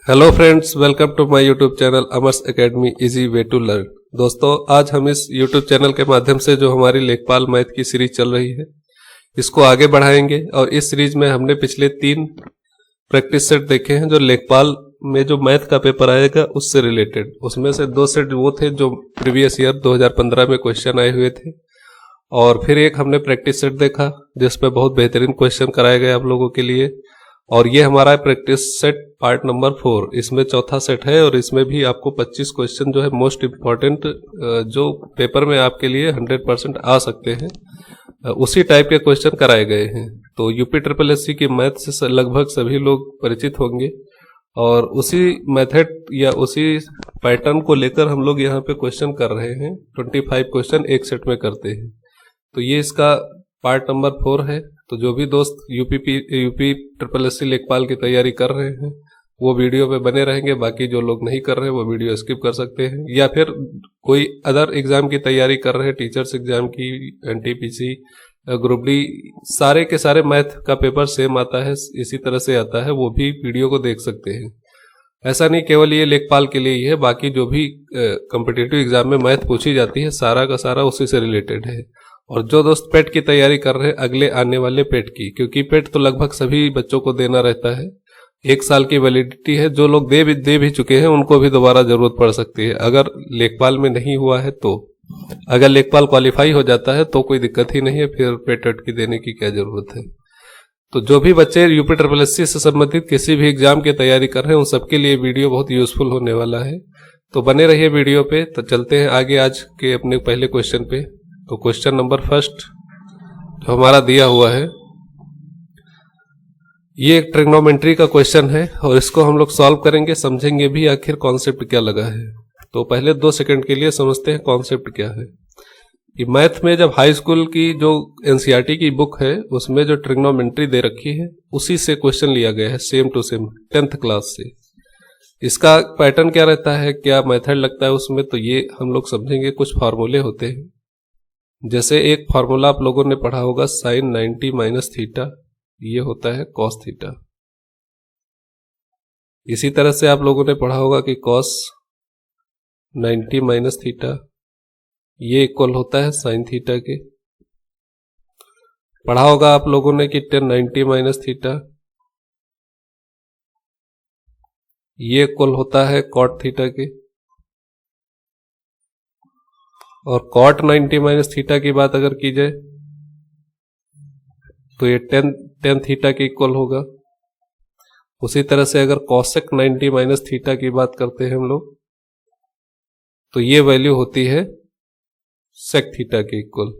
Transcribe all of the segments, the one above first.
Hello friends, welcome to my YouTube channel Amar's academy easy way to learn. दोस्तों, आज हम इस यूट्यूब चैनल के माध्यम से जो हमारी लेखपाल मैथ की सीरीज चल रही है इसको आगे बढ़ाएंगे। और इस सीरीज में हमने पिछले 3 प्रैक्टिस सेट देखे हैं जो लेखपाल में जो मैथ का पेपर आएगा उससे रिलेटेड। उसमें से 2 सेट वो थे जो प्रीवियस ईयर 2015 में क्वेश्चन आए हुए थे, और फिर एक हमने प्रैक्टिस सेट देखा जिसपे बहुत बेहतरीन क्वेश्चन कराए गए आप लोगों के लिए। और ये हमारा प्रैक्टिस सेट पार्ट नंबर 4, इसमें चौथा सेट है और इसमें भी आपको 25 क्वेश्चन जो है मोस्ट इम्पॉर्टेंट जो पेपर में आपके लिए 100% आ सकते हैं उसी टाइप के क्वेश्चन कराए गए हैं। तो यूपी ट्रिपल एससी की मैथ से लगभग सभी लोग परिचित होंगे और उसी मेथड या उसी पैटर्न को लेकर हम लोग यहाँ पे क्वेश्चन कर रहे हैं। 25 क्वेश्चन एक सेट में करते हैं। तो ये इसका पार्ट नंबर 4 है। तो जो भी दोस्त यूपी ट्रिपल एससी लेखपाल की तैयारी कर रहे हैं वो वीडियो पे बने रहेंगे। बाकी जो लोग नहीं कर रहे हैं वो वीडियो स्किप कर सकते हैं, या फिर कोई अदर एग्जाम की तैयारी कर रहे हैं, टीचर्स एग्जाम की, एनटीपीसी, ग्रुप डी, सारे के सारे मैथ का पेपर सेम आता है, इसी तरह से आता है, वो भी वीडियो को देख सकते हैं। ऐसा नहीं केवल ये लेखपाल के लिए ही है, बाकी जो भी कॉम्पिटिटिव एग्जाम में मैथ पूछी जाती है सारा का सारा उसी से रिलेटेड है। और जो दोस्त पेट की तैयारी कर रहे हैं अगले आने वाले पेट की, क्योंकि पेट तो लगभग सभी बच्चों को देना रहता है, 1 साल की वैलिडिटी है। जो लोग दे भी चुके हैं उनको भी दोबारा जरूरत पड़ सकती है अगर लेखपाल में नहीं हुआ है तो। अगर लेखपाल क्वालिफाई हो जाता है तो कोई दिक्कत ही नहीं है, फिर पेट वेट की देने की क्या जरूरत है। तो जो भी बच्चे यूपी ट्रिपल एससी से संबंधित किसी भी एग्जाम की तैयारी कर रहे हैं उन सबके लिए वीडियो बहुत यूजफुल होने वाला है। तो बने रहिए वीडियो पे। तो चलते हैं आगे आज के अपने पहले क्वेश्चन पे। तो क्वेश्चन नंबर 1 जो हमारा दिया हुआ है ये एक ट्रिग्नोमेट्री का क्वेश्चन है और इसको हम लोग सॉल्व करेंगे, समझेंगे भी आखिर कॉन्सेप्ट क्या लगा है। तो पहले 2 सेकंड के लिए समझते हैं कॉन्सेप्ट क्या है। कि मैथ में जब हाई स्कूल की जो एनसीईआरटी की बुक है उसमें जो ट्रिग्नोमेट्री दे रखी है उसी से क्वेश्चन लिया गया है, same to same 10th class से। इसका पैटर्न क्या रहता है, क्या मेथड लगता है उसमें, तो ये हम लोग समझेंगे। कुछ फार्मूले होते हैं, जैसे एक फार्मूला आप लोगों ने पढ़ा होगा sin 90 माइनस थीटा, ये होता है cos थीटा। इसी तरह से आप लोगों ने पढ़ा होगा कि cos 90 माइनस थीटा ये इक्वल होता है sin थीटा के। पढ़ा होगा आप लोगों ने कि tan 90 माइनस थीटा ये इक्वल होता है cot थीटा के। और cot 90 माइनस थीटा की बात अगर की जाए तो ये tan थीटा के इक्वल होगा। उसी तरह से अगर cosec 90 माइनस थीटा की बात करते हैं हम लोग तो ये वैल्यू होती है sec थीटा के इक्वल।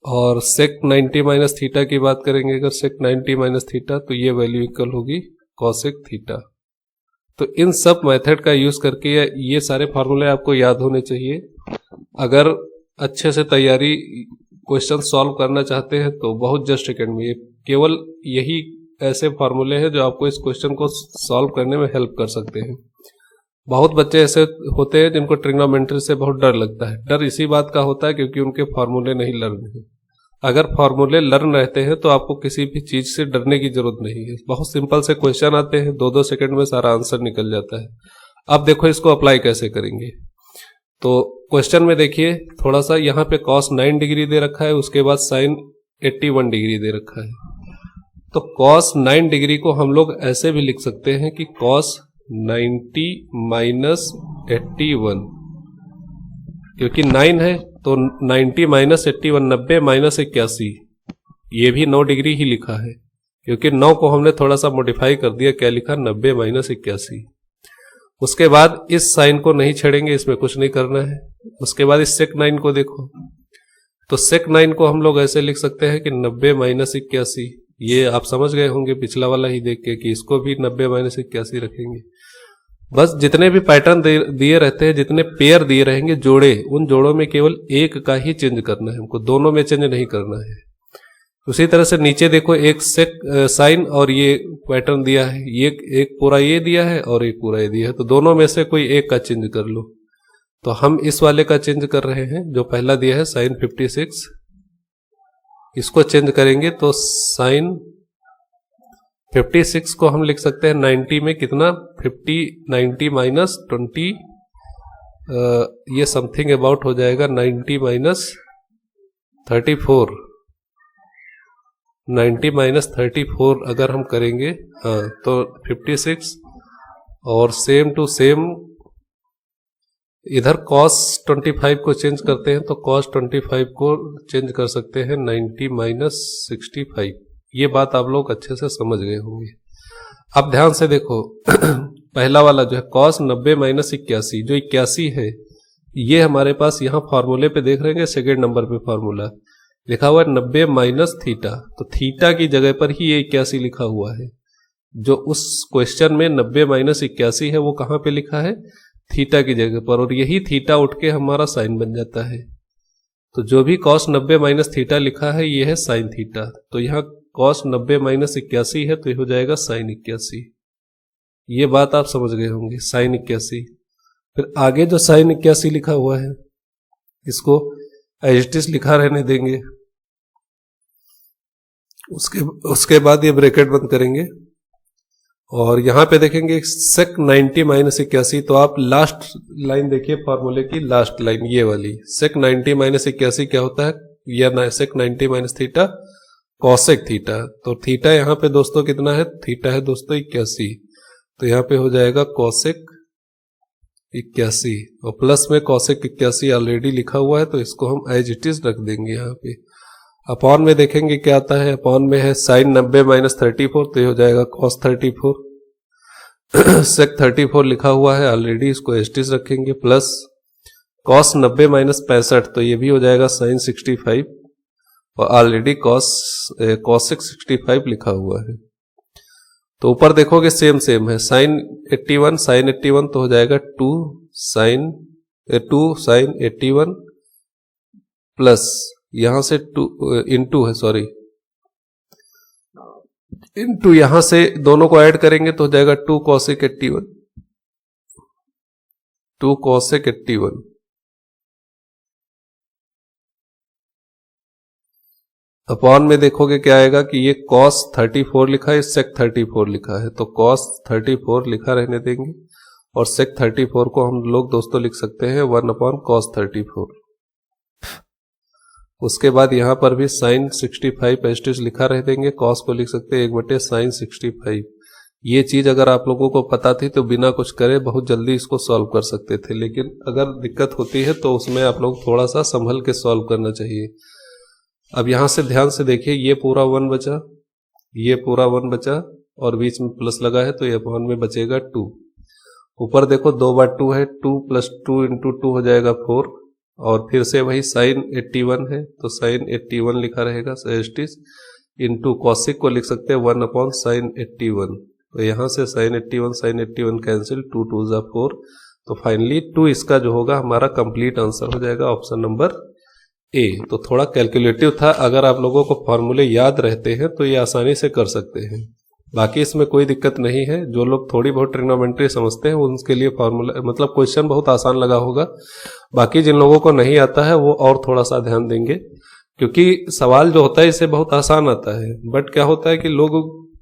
और sec 90 माइनस थीटा की बात करेंगे अगर sec 90 माइनस थीटा तो ये वैल्यू इक्वल होगी cosec थीटा। तो इन सब मेथड का यूज करके ये सारे फार्मूले आपको याद होने चाहिए। अगर अच्छे से तैयारी क्वेश्चन सॉल्व करना चाहते हैं तो बहुत जस्ट सेकंड में केवल यही ऐसे फार्मूले हैं जो आपको इस क्वेश्चन को सॉल्व करने में हेल्प कर सकते हैं। बहुत बच्चे ऐसे होते हैं जिनको ट्रिग्नोमेट्री से बहुत डर लगता है। डर इसी बात का होता है क्योंकि उनके फार्मूले नहीं लर्न है। अगर फार्मूले लर्न रहते हैं तो आपको किसी भी चीज से डरने की जरूरत नहीं है। बहुत सिंपल से क्वेश्चन आते हैं, 2-2 सेकंड में सारा आंसर निकल जाता है। अब देखो इसको अप्लाई कैसे करेंगे। तो क्वेश्चन में देखिए थोड़ा सा यहाँ पे cos 9 डिग्री दे रखा है, उसके बाद sin 81 डिग्री दे रखा है। तो cos 9 डिग्री को हम लोग ऐसे भी लिख सकते हैं कि cos 90 माइनस 81, क्योंकि 9 है तो 90 माइनस 81, 90 माइनस 81, ये भी 9 डिग्री ही लिखा है क्योंकि 9 को हमने थोड़ा सा मॉडिफाई कर दिया। क्या लिखा, 90 माइनस 81। उसके बाद इस साइन को नहीं छेड़ेंगे, इसमें कुछ नहीं करना है। उसके बाद इस sec 9 को देखो तो sec 9 को हम लोग ऐसे लिख सकते हैं कि 90 माइनस 81। ये आप समझ गए होंगे पिछला वाला ही देख के कि इसको भी 90 माइनस 81 रखेंगे। बस जितने भी पैटर्न दिए रहते हैं, जितने पेयर दिए रहेंगे जोड़े, उन जोड़ों में केवल एक का ही चेंज करना है हमको, दोनों में चेंज नहीं करना है। उसी तरह से नीचे देखो एक साइन और ये पैटर्न दिया है, ये एक पूरा ये दिया है और एक पूरा ये दिया है, तो दोनों में से कोई एक का चेंज कर लो। तो हम इस वाले का चेंज कर रहे हैं जो पहला दिया है sin 56, इसको चेंज करेंगे तो sin 56 को हम लिख सकते हैं 90 में कितना, 90 माइनस 20, ये समथिंग अबाउट हो जाएगा 90 माइनस 34, 90 माइनस 34 अगर हम करेंगे, हाँ, तो 56, और सेम टू सेम इधर cos 25 को चेंज करते हैं तो cos 25 को चेंज कर सकते हैं 90 माइनस 65। ये बात आप लोग अच्छे से समझ गए होंगे। अब ध्यान से देखो पहला वाला जो है cos 90 माइनस 81, जो 81 है ये हमारे पास यहाँ फार्मूले पे देख रहे हैं, सेकेंड नंबर पे फार्मूला लिखा हुआ है 90 माइनस थीटा, तो थीटा की जगह पर ही ये 81 लिखा हुआ है। जो उस क्वेश्चन में 90 माइनस 81 है वो कहाँ पे लिखा है, थीटा की जगह पर, और यही थीटा उठ के हमारा साइन बन जाता है। तो जो भी cos 90 माइनस थीटा लिखा है ये है साइन थीटा, तो यहाँ cos 90 माइनस 81 है तो ये हो जाएगा साइन 81। ये बात आप समझ गए होंगे, साइन 81। फिर आगे जो साइन 81 लिखा हुआ है इसको एज इट इज लिखा रहने देंगे, उसके बाद ये ब्रैकेट बंद करेंगे और यहां पे देखेंगे सेक 90 माइनस 81, तो आप लास्ट लाइन देखिए फार्मूले की, लास्ट लाइन ये वाली, सेक 90 माइनस 81 क्या होता है, या सेक 90 माइनस थीटा कॉसेक थीटा। तो थीटा यहाँ पे दोस्तों कितना है, थीटा है दोस्तों 81, तो यहाँ पे हो जाएगा कॉसेक 81 और प्लस में कॉसेक 81 ऑलरेडी लिखा हुआ है तो इसको हम एज इट इज रख देंगे यहाँ पे। अपॉन में देखेंगे क्या आता है, अपॉन में है साइन 90 माइनस 34, तो ये हो जाएगा कॉस 34 सेक 34 लिखा हुआ है ऑलरेडी, इसको एज इट इज रखेंगे, प्लस कॉस 90 माइनस 65, तो ये भी हो जाएगा साइन 65 और ऑलरेडी कॉसेक 65 लिखा हुआ है। तो ऊपर देखोगे सेम सेम है, साइन 81 तो हो जाएगा 2 साइन 81 प्लस यहां से 2 इंटू है, सॉरी इंटू यहां से दोनों को ऐड करेंगे तो हो जाएगा 2 कॉसेक 81, 2 कॉसेक 81। अपॉन में देखोगे क्या आएगा कि ये cos 34 लिखा है, sec 34 लिखा है, तो cos 34 लिखा रहने देंगे और sec 34 को हम लोग दोस्तों लिख सकते हैं 1/cos 34। उसके बाद यहां पर भी sin 65 एस्टिस लिखा रह देंगे, cos को लिख सकते हैं 1/sin 65। ये चीज अगर आप लोगों को पता थी तो बिना कुछ करे बहुत जल्दी इसको सॉल्व कर सकते थे, लेकिन अगर दिक्कत होती है तो उसमें आप लोग थोड़ा सा संभल के सॉल्व करना चाहिए। अब यहां से ध्यान से देखिए, ये पूरा 1 बचा, ये पूरा 1 बचा और बीच में प्लस लगा है तो ये अपॉन में बचेगा 2। ऊपर देखो 2 बार 2 है, 2 प्लस 2 इंटू 2 हो जाएगा 4 और फिर से वही साइन 81 है तो साइन 81 लिखा रहेगा एस्टिस, इंटू कॉसिक को लिख सकते हैं 1/sin 81, तो यहां से साइन 81 कैंसिल, 2 2 जा 4, तो फाइनली 2 इसका जो होगा हमारा कंप्लीट आंसर हो जाएगा ऑप्शन नंबर ए। तो थोड़ा कैलकुलेटिव था, अगर आप लोगों को फॉर्मूले याद रहते हैं तो ये आसानी से कर सकते हैं, बाकी इसमें कोई दिक्कत नहीं है। जो लोग थोड़ी बहुत ट्रिग्नोमेट्री समझते हैं उनके लिए फॉर्मूला मतलब क्वेश्चन बहुत आसान लगा होगा, बाकी जिन लोगों को नहीं आता है वो और थोड़ा सा ध्यान देंगे, क्योंकि सवाल जो होता है इसे बहुत आसान आता है, बट क्या होता है कि लोग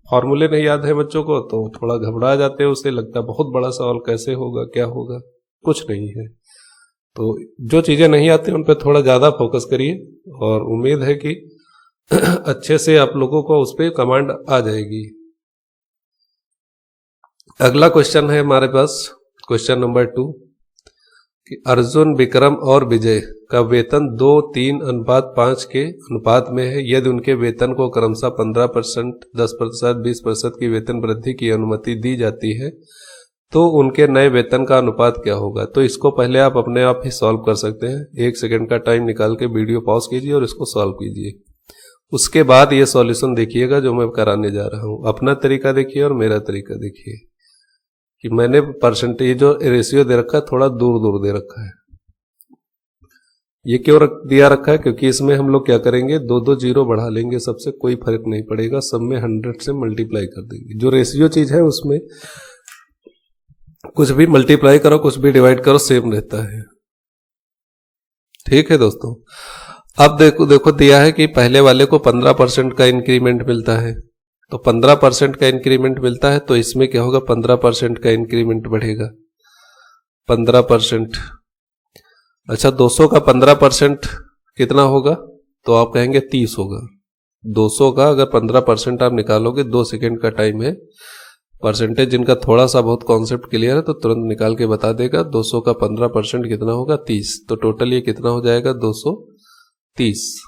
फॉर्मूले नहीं याद है बच्चों को तो थोड़ा घबरा जाते हैं, उसे लगता है बहुत बड़ा सवाल कैसे होगा क्या होगा, कुछ नहीं है। तो जो चीजें नहीं आती उन पर थोड़ा ज्यादा फोकस करिए और उम्मीद है कि अच्छे से आप लोगों को उस पर कमांड आ जाएगी। अगला क्वेश्चन है हमारे पास क्वेश्चन नंबर 2 कि अर्जुन, विक्रम और विजय का वेतन 2:3:5 के अनुपात में है। यदि उनके वेतन को क्रमशः 15%, 10%, 20% की वेतन वृद्धि की अनुमति दी जाती है तो उनके नए वेतन का अनुपात क्या होगा। तो इसको पहले आप अपने आप ही सॉल्व कर सकते हैं, 1 सेकंड का टाइम निकाल के वीडियो पॉज कीजिए और इसको सॉल्व कीजिए। उसके बाद ये सॉल्यूशन देखिएगा जो मैं कराने जा रहा हूं, अपना तरीका देखिए और मेरा तरीका देखिए कि मैंने परसेंटेज जो रेशियो दे रखा है थोड़ा दूर दूर दे रखा है। ये क्यों दिया रखा है, क्योंकि इसमें हम लोग क्या करेंगे, 2 जीरो बढ़ा लेंगे, सबसे कोई फर्क नहीं पड़ेगा, सब में 100 से मल्टीप्लाई कर देंगे। जो रेशियो चीज है उसमें कुछ भी मल्टीप्लाई करो कुछ भी डिवाइड करो सेम रहता है। ठीक है दोस्तों, अब देखो दिया है कि पहले वाले को 15% का इंक्रीमेंट मिलता है, तो 15% का इंक्रीमेंट मिलता है, तो इसमें क्या होगा, 15% का इंक्रीमेंट बढ़ेगा, 15%। अच्छा, 200 का 15% कितना होगा, तो आप कहेंगे 30 होगा। 200 का अगर 15% आप निकालोगे, 2 सेकेंड का टाइम है। परसेंटेज जिनका थोड़ा सा बहुत कॉन्सेप्ट क्लियर है तो तुरंत निकाल के बता देगा। 200 का 15% कितना होगा, 30। तो टोटल ये कितना हो जाएगा, 230।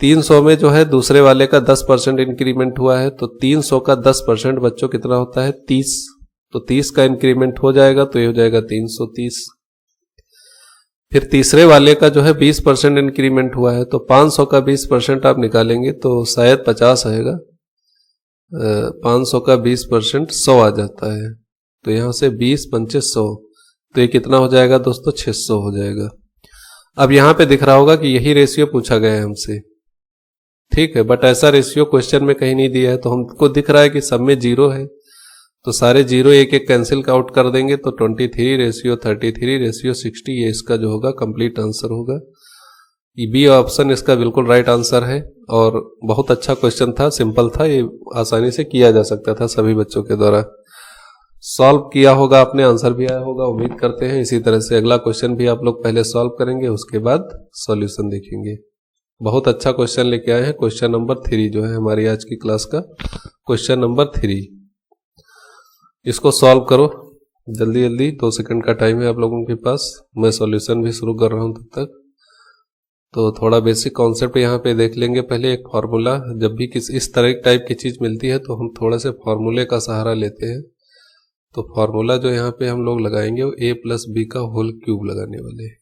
300 में जो है दूसरे वाले का 10% इंक्रीमेंट हुआ है, तो 300 का 10% बच्चों कितना होता है, 30। तो 30 का इंक्रीमेंट हो जाएगा, तो ये हो जाएगा 330। फिर तीसरे वाले का जो है 20% इंक्रीमेंट हुआ है, तो 500 का 20% आप निकालेंगे तो शायद 50 आएगा। 500 का 20% 100 आ जाता है, तो यहां से 20 पंचे 100, तो ये कितना हो जाएगा दोस्तों, 600 हो जाएगा। अब यहां पे दिख रहा होगा कि यही रेशियो पूछा गया है हमसे, ठीक है, बट ऐसा रेशियो क्वेश्चन में कहीं नहीं दिया है। तो हमको दिख रहा है कि सब में 0 है, तो सारे 0 एक एक कैंसिल आउट कर देंगे, तो 23:33:60 ये इसका जो होगा कंप्लीट आंसर होगा। बी ऑप्शन इसका बिल्कुल राइट आंसर है, और बहुत अच्छा क्वेश्चन था, सिंपल था, ये आसानी से किया जा सकता था सभी बच्चों के द्वारा। सॉल्व किया होगा आपने, आंसर भी आया होगा, उम्मीद करते हैं। इसी तरह से अगला क्वेश्चन भी आप लोग पहले सॉल्व करेंगे, उसके बाद सॉल्यूशन देखेंगे। बहुत अच्छा क्वेश्चन लेके आए हैं, क्वेश्चन नंबर 3 जो है हमारी आज की क्लास का क्वेश्चन नंबर 3। इसको सॉल्व करो जल्दी जल्दी, 2 सेकंड का टाइम है आप लोगों के पास। मैं सॉल्यूशन भी शुरू कर रहा हूं तब तक। तो थोड़ा बेसिक कॉन्सेप्ट यहाँ पे देख लेंगे पहले। एक फार्मूला, जब भी किसी इस तरह टाइप की चीज मिलती है तो हम थोड़ा से फार्मूले का सहारा लेते हैं। तो फार्मूला जो यहाँ पे हम लोग लगाएंगे वो a+b का होल क्यूब लगाने वाले हैं।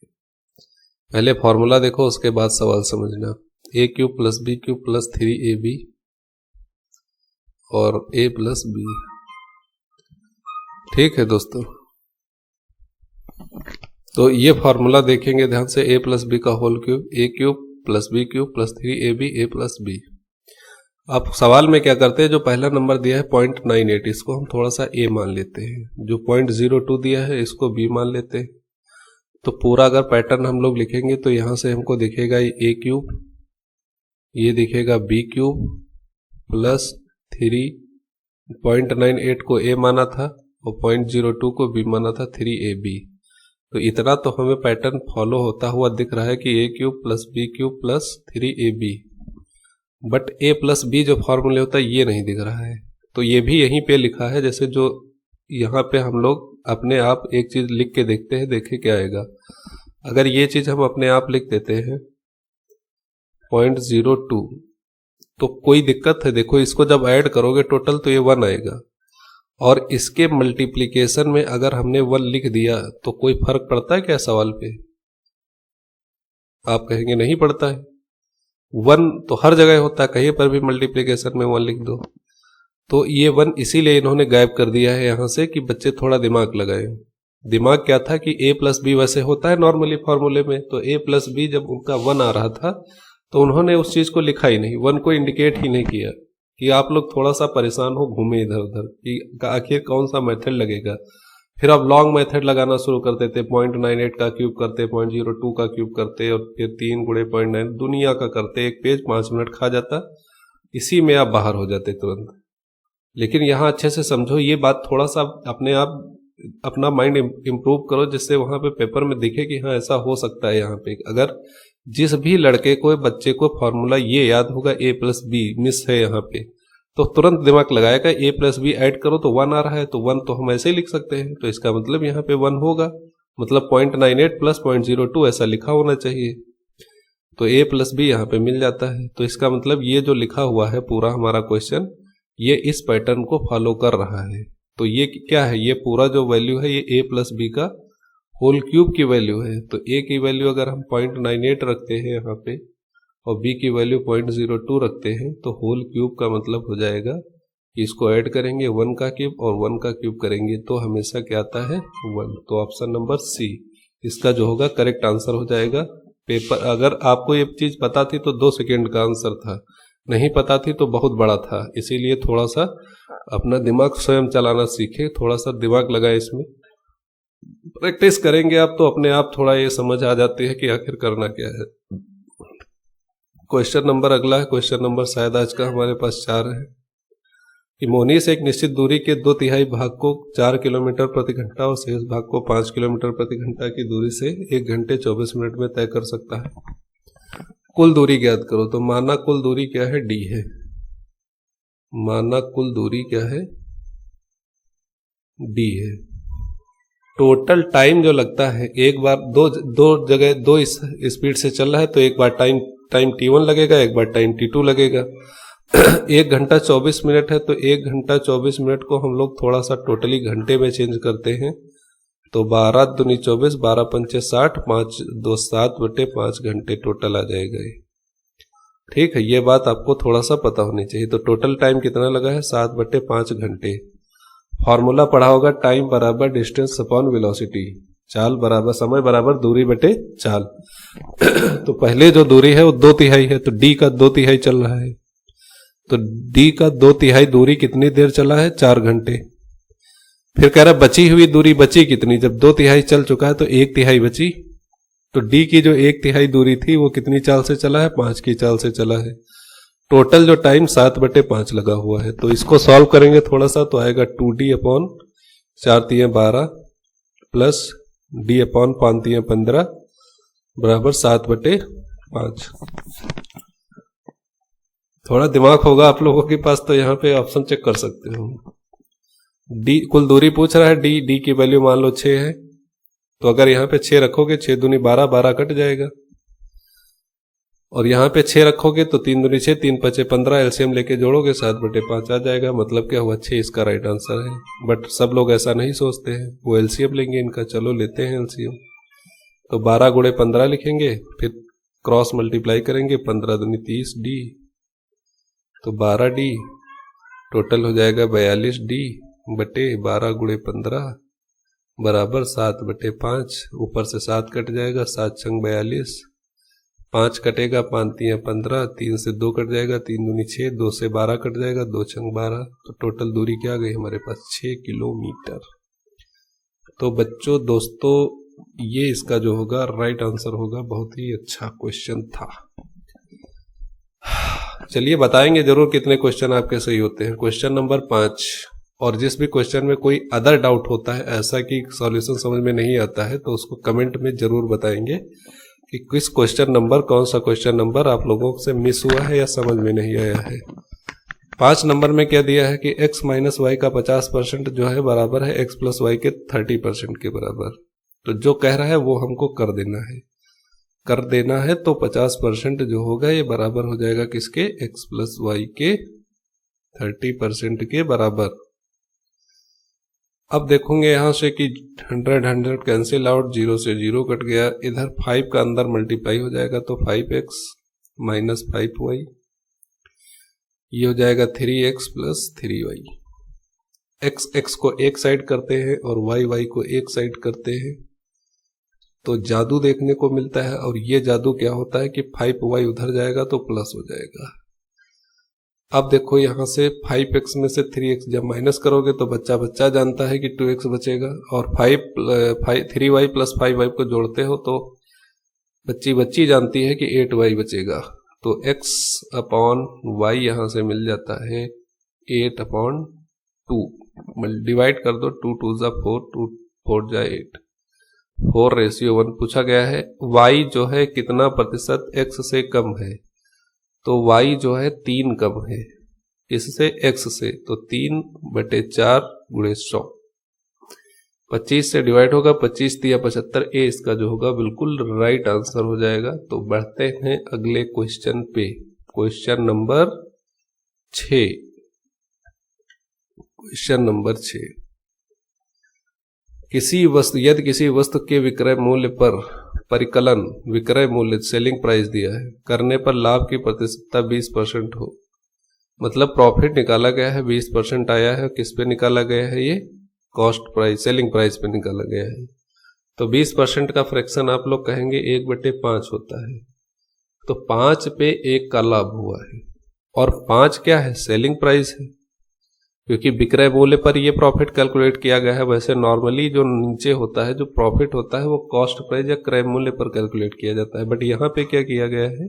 पहले फार्मूला देखो, उसके बाद सवाल समझना। a³ + b³ + 3ab और a+b, ठीक है दोस्तों। तो ये फार्मूला देखेंगे ध्यान से, a+b का whole cube, a³ + b³ + 3ab a+b। अब सवाल में क्या करते हैं, जो पहला नंबर दिया है 0.98, इसको हम थोड़ा सा a मान लेते हैं। जो 0.02 दिया है इसको b मान लेते हैं। तो पूरा अगर पैटर्न हम लोग लिखेंगे तो यहां से हमको दिखेगा ये a³, ये दिखेगा b³ + 3, 0.98 को a माना था और 0.02 को b माना था, 3ab। तो इतना तो हमें पैटर्न फॉलो होता हुआ दिख रहा है कि a³ + b³ + 3ab, but a+b जो फॉर्मूले होता है ये नहीं दिख रहा है। तो ये भी यहीं पे लिखा है, जैसे जो यहाँ पे हम लोग अपने आप एक चीज लिख के देखते हैं, देखे क्या आएगा। अगर ये चीज हम अपने आप लिख देते हैं 0.02, तो कोई दिक्कत है, देखो इसको जब ऐड करोगे टोटल तो ये 1 आएगा, और इसके मल्टीप्लिकेशन में अगर हमने 1 लिख दिया तो कोई फर्क पड़ता है क्या सवाल पे? आप कहेंगे नहीं पड़ता है। 1 तो हर जगह होता है, कहीं पर भी मल्टीप्लिकेशन में 1 लिख दो। तो ये 1 इसीलिए इन्होंने गायब कर दिया है यहां से कि बच्चे थोड़ा दिमाग लगाएं। दिमाग क्या था कि a+b वैसे होता है नॉर्मली फॉर्मूले में, तो a+b जब उनका 1 आ रहा था तो उन्होंने उस चीज को लिखा ही नहीं, 1 को इंडिकेट ही नहीं किया। कि आप लोग थोड़ा सा परेशान हो, घूमे इधर उधर कि आखिर कौन सा मेथड लगेगा। फिर आप लॉन्ग मेथड लगाना शुरू कर देते, 0.98 का क्यूब करते, 0.02 का क्यूब करते, और फिर 3 × 0.9 दुनिया का करते। एक पेज 5 मिनट खा जाता, इसी में आप बाहर हो जाते तुरंत। लेकिन यहाँ अच्छे से समझो ये बात, थोड़ा सा अपने आप अपना माइंड इम्प्रूव करो, जिससे वहां पे पेपर में दिखे कि हाँ ऐसा हो सकता है। यहाँ पे अगर जिस भी लड़के को, बच्चे को फॉर्मूला ये याद होगा a+b मिस है यहाँ पे, तो तुरंत दिमाग लगाएगा a+b ऐड करो तो 1 आ रहा है, तो 1 तो हम ऐसे ही लिख सकते हैं, तो इसका मतलब यहाँ पे 1 होगा, मतलब 0.98 + 0.02 ऐसा लिखा होना चाहिए। तो a+b यहाँ पे मिल जाता है। तो इसका मतलब ये जो लिखा हुआ है पूरा हमारा क्वेश्चन, ये इस पैटर्न को फॉलो कर रहा है। तो ये क्या है, ये पूरा जो वैल्यू है ये a+b का होल क्यूब की वैल्यू है। तो a की वैल्यू अगर हम 0.98 रखते हैं यहाँ पे और b की वैल्यू 0.02 रखते हैं, तो होल क्यूब का मतलब हो जाएगा कि इसको ऐड करेंगे 1 का क्यूब और 1 का क्यूब करेंगे तो हमेशा क्या आता है 1। तो ऑप्शन नंबर सी इसका जो होगा करेक्ट आंसर हो जाएगा। पेपर अगर आपको ये चीज पता थी तो 2 सेकेंड का आंसर था, नहीं पता थी तो बहुत बड़ा था। इसीलिए थोड़ा सा अपना दिमाग स्वयं चलाना सीखे, थोड़ा सा दिमाग लगाए, इसमें प्रैक्टिस करेंगे आप तो अपने आप थोड़ा ये समझ आ जाती है कि आखिर करना क्या है। क्वेश्चन नंबर अगला है, क्वेश्चन नंबर शायद आज का हमारे पास 4 है। इमोनी से एक निश्चित दूरी के 2/3 भाग को 4 किलोमीटर प्रति घंटा और शेष भाग को 5 किलोमीटर प्रति घंटा की दूरी से 1 घंटे 24 मिनट में तय कर सकता है। कुल दूरी ज्ञात करो। तो माना कुल दूरी क्या है, d है। माना कुल दूरी क्या है, d है। टोटल टाइम जो लगता है, एक बार दो जगह दो स्पीड से चल रहा है तो एक बार टाइम t1 लगेगा, एक बार टाइम t2 लगेगा। 1 घंटा 24 मिनट है तो 1 घंटा 24 मिनट को हम लोग थोड़ा सा टोटली घंटे में चेंज करते हैं तो 12 दूनी 24, 12 पंचे 60, 5 2 7/5 घंटे टोटल आ जाएगा ये। ठीक है, ये बात आपको थोड़ा सा पता होनी चाहिए। तो टोटल टाइम कितना लगा है, 7/5 घंटे। फॉर्मूला पढ़ा होगा, टाइम बराबर डिस्टेंस अपॉन वेलोसिटी, चाल बराबर समय बराबर दूरी बटे चाल। तो पहले जो दूरी है वो 2/3 है तो d का 2/3 चल रहा है, तो d का 2/3 दूरी कितनी देर चला है, 4 घंटे। फिर कह रहा बची हुई दूरी बची कितनी, जब 2/3 चल चुका है तो 1/3 बची। तो d की जो 1/3 दूरी थी वो कितनी चाल से चला है, 5 की चाल से चला है। टोटल जो टाइम 7/5 लगा हुआ है। तो इसको सॉल्व करेंगे थोड़ा सा तो आएगा 2d upon 4×3 12 plus d upon 5×3 15 बराबर 7/5। थोड़ा दिमाग होगा आप लोगों के पास तो यहाँ पे ऑप्शन चेक कर सकते हो। d कुल दूरी पूछ रहा है, d की वैल्यू मान लो 6 है तो अगर यहाँ पे 6 रखोगे 6 दूनी 12, 12 कट जाएगा। और यहाँ पे 6 रखोगे तो 3 दूनी 6, 3 5 15, एलसीएम लेके जोड़ोगे 7/5 आ जाएगा। मतलब क्या हुआ, 6 इसका राइट आंसर है। बट सब लोग ऐसा नहीं सोचते हैं, वो एलसीएम लेंगे इनका। चलो लेते हैं एलसीएम। तो 12 × 15 लिखेंगे, फिर क्रॉस मल्टीप्लाई करेंगे, 15 दूनी 30 d, तो 12d टोटल हो जाएगा 42d बटे 12 × 15 बराबर 7/5। ऊपर से 7 कट जाएगा, 7 छंग 42, 5 कटेगा, 5×3 15, 3 से 2 कट जाएगा, 3 दूनी 6, 2 से 12 कट जाएगा, 2 छंग 12। तो टोटल दूरी क्या आ गई हमारे पास, 6 किलोमीटर। तो बच्चों दोस्तों ये इसका जो होगा राइट आंसर होगा। बहुत ही अच्छा क्वेश्चन था। चलिए बताएंगे जरूर कितने क्वेश्चन आपके सही होते हैं। Question number 5। और जिस भी क्वेश्चन में कोई अदर डाउट होता है, ऐसा कि सॉल्यूशन समझ में नहीं आता है, तो उसको कमेंट में जरूर बताएंगे कि किस क्वेश्चन नंबर, कौन सा क्वेश्चन नंबर आप लोगों से मिस हुआ है या समझ में नहीं आया है। 5 नंबर में क्या दिया है कि x - y का 50% जो है बराबर है x + y के 30% के बराबर। तो जो कह रहा है वो हमको कर देना है। तो 50% जो होगा ये बराबर हो जाएगा किसके, x + y के 30% के बराबर। अब देखोगे यहां से कि 100 कैंसिल आउट, 0 से 0 कट गया। इधर 5 का अंदर मल्टीप्लाई हो जाएगा तो 5x - 5y, ये हो जाएगा 3x + 3y। x को एक साइड करते हैं और y को एक साइड करते हैं तो जादू देखने को मिलता है। और ये जादू क्या होता है कि 5y उधर जाएगा तो प्लस हो जाएगा। अब देखो यहां से 5x में से 3x जब माइनस करोगे तो बच्चा जानता है कि 2x बचेगा। और 3y + 5y को जोड़ते हो तो बच्ची जानती है कि 8y बचेगा। तो x/y यहां से मिल जाता है 8/2। डिवाइड कर दो, 2 2 = 4, 2 4 = 8, 4:1 पूछा गया है। y जो है कितना प्रतिशत x से कम है, तो y जो है 3 कम है इससे, x से, तो 3/4 × 100, 25 से डिवाइड होगा, 25 × 75, ए इसका जो होगा बिल्कुल राइट आंसर हो जाएगा। तो बढ़ते हैं अगले क्वेश्चन पे। Question number 6। क्वेश्चन नंबर 6, यदि किसी वस्तु के विक्रय मूल्य पर परिकलन, विक्रय मूल्य सेलिंग प्राइस दिया है, करने पर लाभ की प्रतिशतता 20% हो, मतलब प्रॉफिट निकाला गया है 20% आया है। किस पे निकाला गया है, ये कॉस्ट प्राइस, सेलिंग प्राइस पे निकाला गया है। तो 20% का फ्रैक्शन आप लोग कहेंगे 1/5 होता है। तो 5 पे 1 का लाभ हुआ है और 5 क्या है, सेलिंग प्राइस है, क्योंकि विक्रय मूल्य पर ये प्रॉफिट कैलकुलेट किया गया है। वैसे नॉर्मली जो नीचे होता है, जो प्रॉफिट होता है, वो कॉस्ट प्राइस या क्रय मूल्य पर कैलकुलेट किया जाता है। बट यहाँ पे क्या किया गया है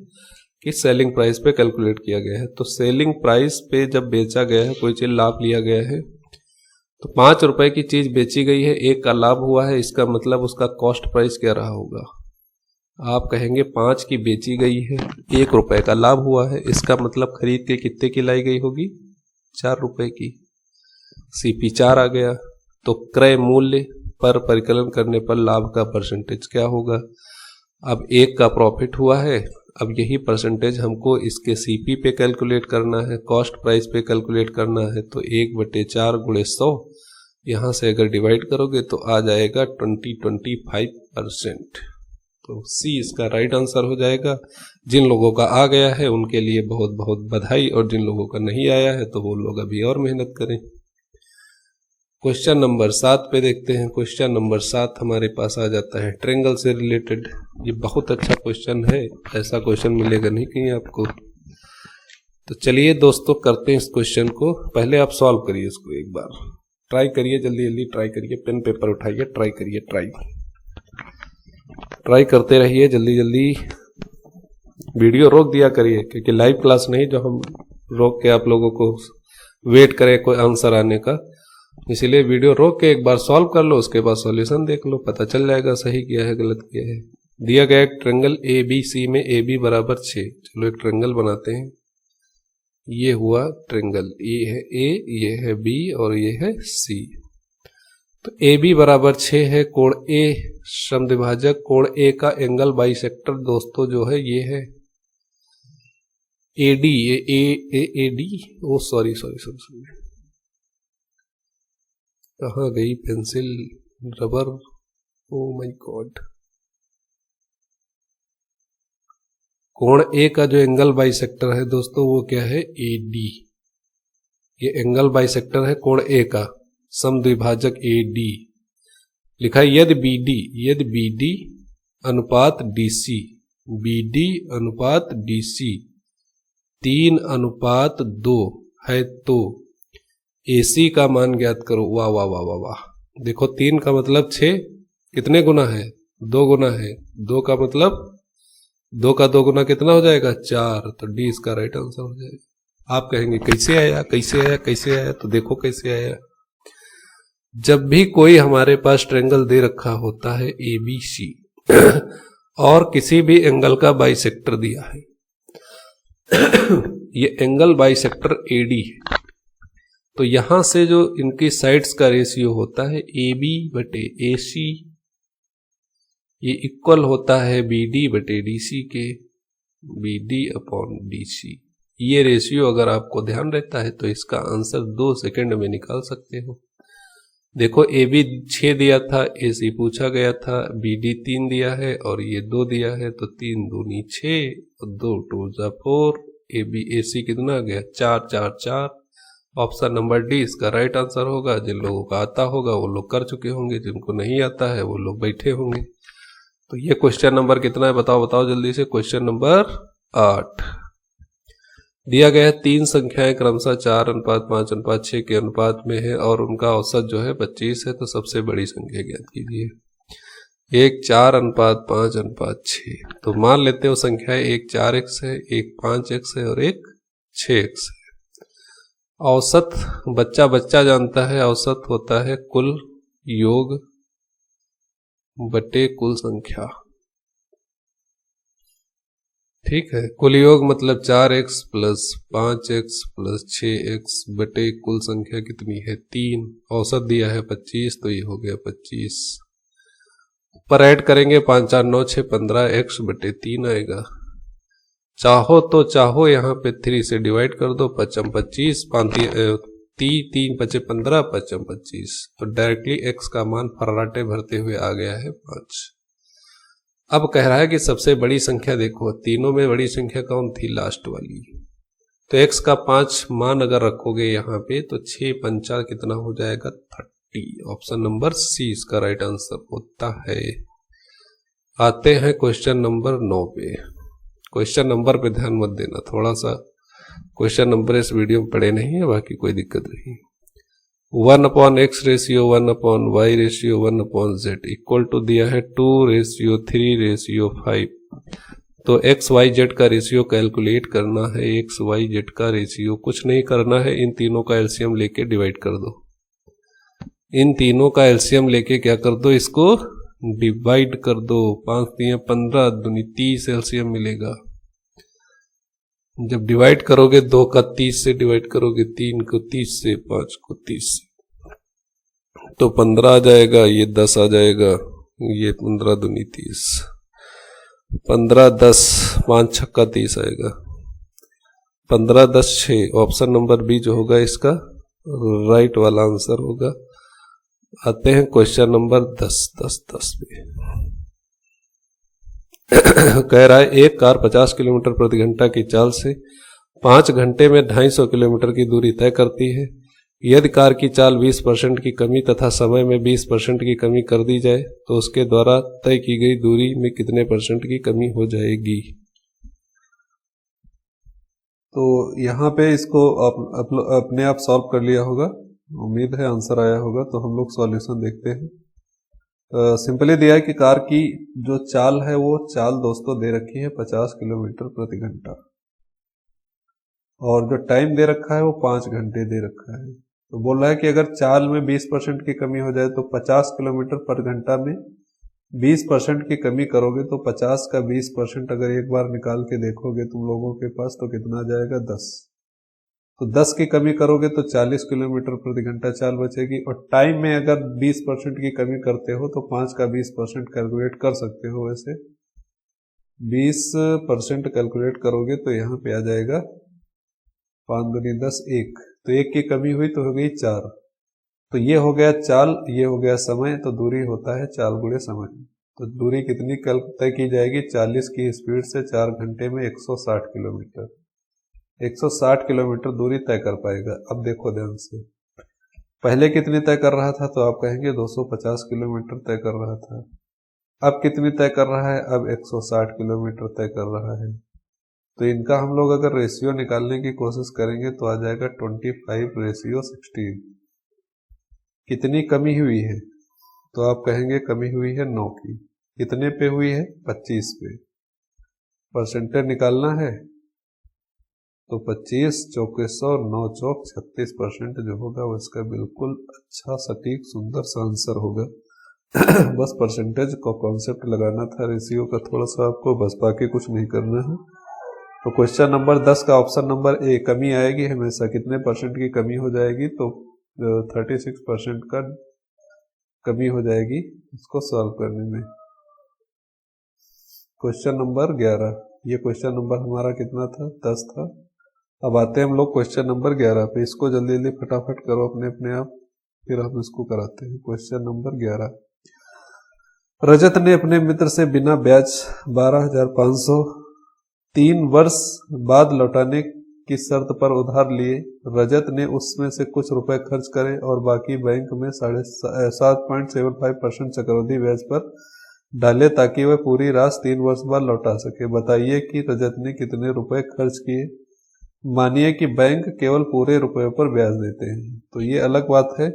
कि सेलिंग प्राइस पे कैलकुलेट किया गया है। तो सेलिंग प्राइस पे जब बेचा गया है, कोई चीज लाभ लिया गया है, तो 5 रुपए की चीज बेची गई है, 1 का लाभ हुआ है, इसका मतलब उसका कॉस्ट प्राइस क्या रहा होगा। आप कहेंगे 5 की बेची गई है, 1 रुपए का लाभ हुआ है, इसका मतलब खरीद के कितने की लाई गई होगी, 4 रुपए की। CP 4 आ गया। तो क्रय मूल्य पर परिकलन करने पर लाभ का परसेंटेज क्या होगा। अब 1 का प्रॉफिट हुआ है, अब यही परसेंटेज हमको इसके CP पे कैलकुलेट करना है, कॉस्ट प्राइस पे कैलकुलेट करना है। तो 1/4 × 100, यहाँ से अगर डिवाइड करोगे तो आ जाएगा 25%। तो C इसका राइट आंसर हो जाएगा। जिन लोगों का आ गया है उनके लिए बहुत बहुत बधाई, और जिन लोगों का नहीं आया है तो वो लोग अभी और मेहनत करें। क्वेश्चन नंबर 7 पे देखते हैं। क्वेश्चन नंबर 7 हमारे पास आ जाता है ट्रायंगल से रिलेटेड। ये बहुत अच्छा क्वेश्चन है, ऐसा क्वेश्चन मिलेगा नहीं कहीं आपको। तो चलिए दोस्तों करते हैं इस क्वेश्चन को। पहले आप सॉल्व करिए इसको, एक बार ट्राई करिए, जल्दी जल्दी ट्राई करिए, पेन पेपर उठाइए, ट्राई करिए, ट्राई करते रहिए, जल्दी जल्दी। वीडियो रोक दिया करिए, क्योंकि लाइव क्लास नहीं जो हम रोक के आप लोगों को वेट करें कोई आंसर आने का, इसीलिए वीडियो रोक के एक बार सॉल्व कर लो, उसके बाद सॉल्यूशन देख लो, पता चल जाएगा सही किया है गलत किया है। दिया गया एक ट्रायंगल ABC में AB = 6। चलो एक ट्रायंगल बनाते हैं। ये हुआ ट्रायंगल, ये है A, ये है B और ये है C। तो AB = 6 है। कोण A समद्विभाजक कोण A का एंगल बाइसेक्टर दोस्तों जो है ये है AD। ये AD, ओ सॉरी, कहाँ गई pencil, rubber, oh my God. कोण A का जो एंगल बाइसेक्टर है दोस्तों वो क्या है, AD। ये एंगल बाइसेक्टर है कोण A का, समद्विभाजक AD। लिखा है यदि BD अनुपात DC, BD अनुपात DC 3:2 है तो AC का मान ज्ञात करो। वाह वाह वाह वाह वाह। देखो 3 का मतलब 6 कितने गुना है, 2 गुना है। 2 का मतलब 2 का 2 गुना कितना हो जाएगा, 4। तो D इसका राइट आंसर हो जाएगा। आप कहेंगे कैसे आया, कैसे आया, कैसे आया, तो देखो कैसे आया। जब भी कोई हमारे पास ट्रायंगल दे रखा होता है ABC और किसी भी एंगल का बाइसेक्टर दिया है, ये एंगल बाइसेक्टर AD है, तो यहां से जो इनकी साइड्स का रेशियो होता है AB/AC, ये इक्वल होता है BD/DC के, BD/DC। ये रेशियो अगर आपको ध्यान रहता है तो इसका आंसर 2 सेकंड में निकाल सकते हो। देखो AB 6 दिया था, AC पूछा गया था, BD 3 दिया है और ये 2 दिया है, तो 3 दूनी 6 और 2 2 4। AC कितना आ गया, 4 4 4। ऑप्शन नंबर D इसका राइट आंसर होगा। जिन लोगों का आता होगा वो लोग कर चुके होंगे, जिनको नहीं आता है वो लोग बैठे होंगे। तो ये क्वेश्चन नंबर कितना है, बताओ जल्दी से। क्वेश्चन नंबर 8 दिया गया है 3 संख्याएं क्रमशः 4:5:6 के अनुपात में है और उनका औसत जो है 25 है। तो सबसे बड़ी संख्या ज्ञात कीजिए। एक 4:5:6। तो मान लेते हो संख्याएं, एक 4x है, एक 5x है और एक 6x है। औसत बच्चा जानता है, औसत होता है कुल योग बटे कुल संख्या। ठीक है, कुल योग मतलब 4x + 5x + 6x बटे कुल संख्या कितनी है, 3। औसत दिया है 25, तो ये हो गया 25। ऊपर ऐड करेंगे 5 4 9 6 15x/3 आएगा। चाहो यहाँ पे 3 से डिवाइड कर दो, 5 25, 3 5 15, 5 25। तो डायरेक्टली x का मान फर्राटे भरते हुए आ गया है 5। अब कह रहा है कि सबसे बड़ी संख्या देखो, तीनों में बड़ी संख्या कौन थी, लास्ट वाली। तो x का 5 मान अगर रखोगे यहाँ पे तो 6 5 कितना हो जाएगा, 30। ऑप्शन नंबर C इसका राइट आंसर होता है। आते हैं क्वेश्चन नंबर 9 पे। क्वेश्चन नंबर पे ध्यान मत देना, थोड़ा सा क्वेश्चन नंबर इस वीडियो में पढ़े नहीं है, बाकी कोई दिक्कत नहीं। 1/x ratio 1/y ratio 1/z equal to दिया है 2:3:5। तो एक्स वाई जेड का रेशियो कैलकुलेट करना है। एक्स वाई जेड का रेशियो कुछ नहीं करना है, इन तीनों का एलसीएम लेके डिवाइड कर दो। इन तीनों का एलसीएम लेके क्या कर दो, इसको डिवाइड कर दो। 5 दिए 15 दूनी 30 एलसीएम मिलेगा। जब डिवाइड करोगे 2 का 30 से डिवाइड करोगे, 3 को 30 से, 5 को 30 से, तो 15 आ जाएगा, ये 10 आ जाएगा, ये 15 दूनी 30, 15 10, 5 छक्का 30 आएगा, 15 10 6। ऑप्शन नंबर बी जो होगा इसका राइट वाला आंसर होगा। आते हैं क्वेश्चन नंबर 10 पे। कह रहा है एक कार 50 किलोमीटर प्रति घंटा की चाल से 5 घंटे में 250 किलोमीटर की दूरी तय करती है। यदि कार की चाल 20% की कमी तथा समय में 20% की कमी कर दी जाए तो उसके द्वारा तय की गई दूरी में कितने % की कमी हो जाएगी। तो यहाँ पे इसको अपने आप सॉल्व कर लिया होगा, उम्मीद है आंसर आया होगा। तो हम लोग सॉल्यूशन देखते हैं। सिंपली दिया है कि कार की जो चाल है वो चाल दोस्तों दे रखी है 50 किलोमीटर प्रति घंटा, और जो टाइम दे रखा है वो 5 घंटे दे रखा है। तो बोल रहा है कि अगर चाल में 20% की कमी हो जाए तो 50 किलोमीटर पर घंटा में 20% की कमी करोगे तो 50 का 20% अगर एक बार निकाल के देखोगे तुम लोगों के पास तो कितना आ जाएगा, 10। तो 10 की कमी करोगे तो 40 किलोमीटर प्रति घंटा चाल बचेगी। और टाइम में अगर 20% की कमी करते हो तो 5 का 20% कैलकुलेट कर सकते हो। वैसे 20% कैलकुलेट करोगे तो यहाँ पे आ जाएगा 5 दूनी 10, 1। तो 1 की कमी हुई तो हो गई 4। तो ये हो गया चाल, ये हो गया समय। तो दूरी होता है चाल गुणे समय। तो दूरी कितनी तय की जाएगी, 40 की स्पीड से 4 घंटे में 160 किलोमीटर। 160 किलोमीटर दूरी तय कर पाएगा। अब देखो ध्यान से, पहले कितनी तय कर रहा था तो आप कहेंगे 250 किलोमीटर तय कर रहा था। अब कितनी तय कर रहा है, अब 160 किलोमीटर तय कर रहा है। तो इनका हम लोग अगर रेशियो निकालने की कोशिश करेंगे तो आ जाएगा 25:16। कितनी कमी हुई है, तो आप कहेंगे कमी हुई है 9 की। कितने पे हुई है, 25 पे। परसेंटेज निकालना है तो 25 चौके 100, 9 चौक 36% जो होगा वो इसका बिल्कुल अच्छा सटीक सुंदर सा आंसर होगा। बस परसेंटेज को कॉन्सेप्ट लगाना था, रेशियो का थोड़ा सा आपको, बस बाकी कुछ नहीं करना है। तो क्वेश्चन नंबर 10 का ऑप्शन नंबर ए, कमी आएगी हमेशा। कितने % की कमी हो जाएगी, तो 36% का कमी हो जाएगी इसको सॉल्व करने में। क्वेश्चन नंबर 11, ये क्वेश्चन नंबर हमारा कितना था, 10 था। अब आते हैं हम लोग क्वेश्चन नंबर 11 पे। इसको जल्दी जल्दी फटाफट करो अपने आप, फिर हम इसको कराते हैं। क्वेश्चन नंबर 11, रजत ने अपने मित्र से बिना ब्याज 12,500 3 वर्ष बाद लौटाने की शर्त पर उधार लिए। रजत ने उसमें से कुछ रुपए खर्च करे और बाकी बैंक में 7.75% चक्रवृद्धि ब्याज पर डाले ताकि वह पूरी राशि 3 वर्ष बाद लौटा सके। बताइए कि रजत ने कितने रुपए खर्च किए। मानिए कि बैंक केवल पूरे रुपयों पर ब्याज देते हैं, तो ये अलग बात है।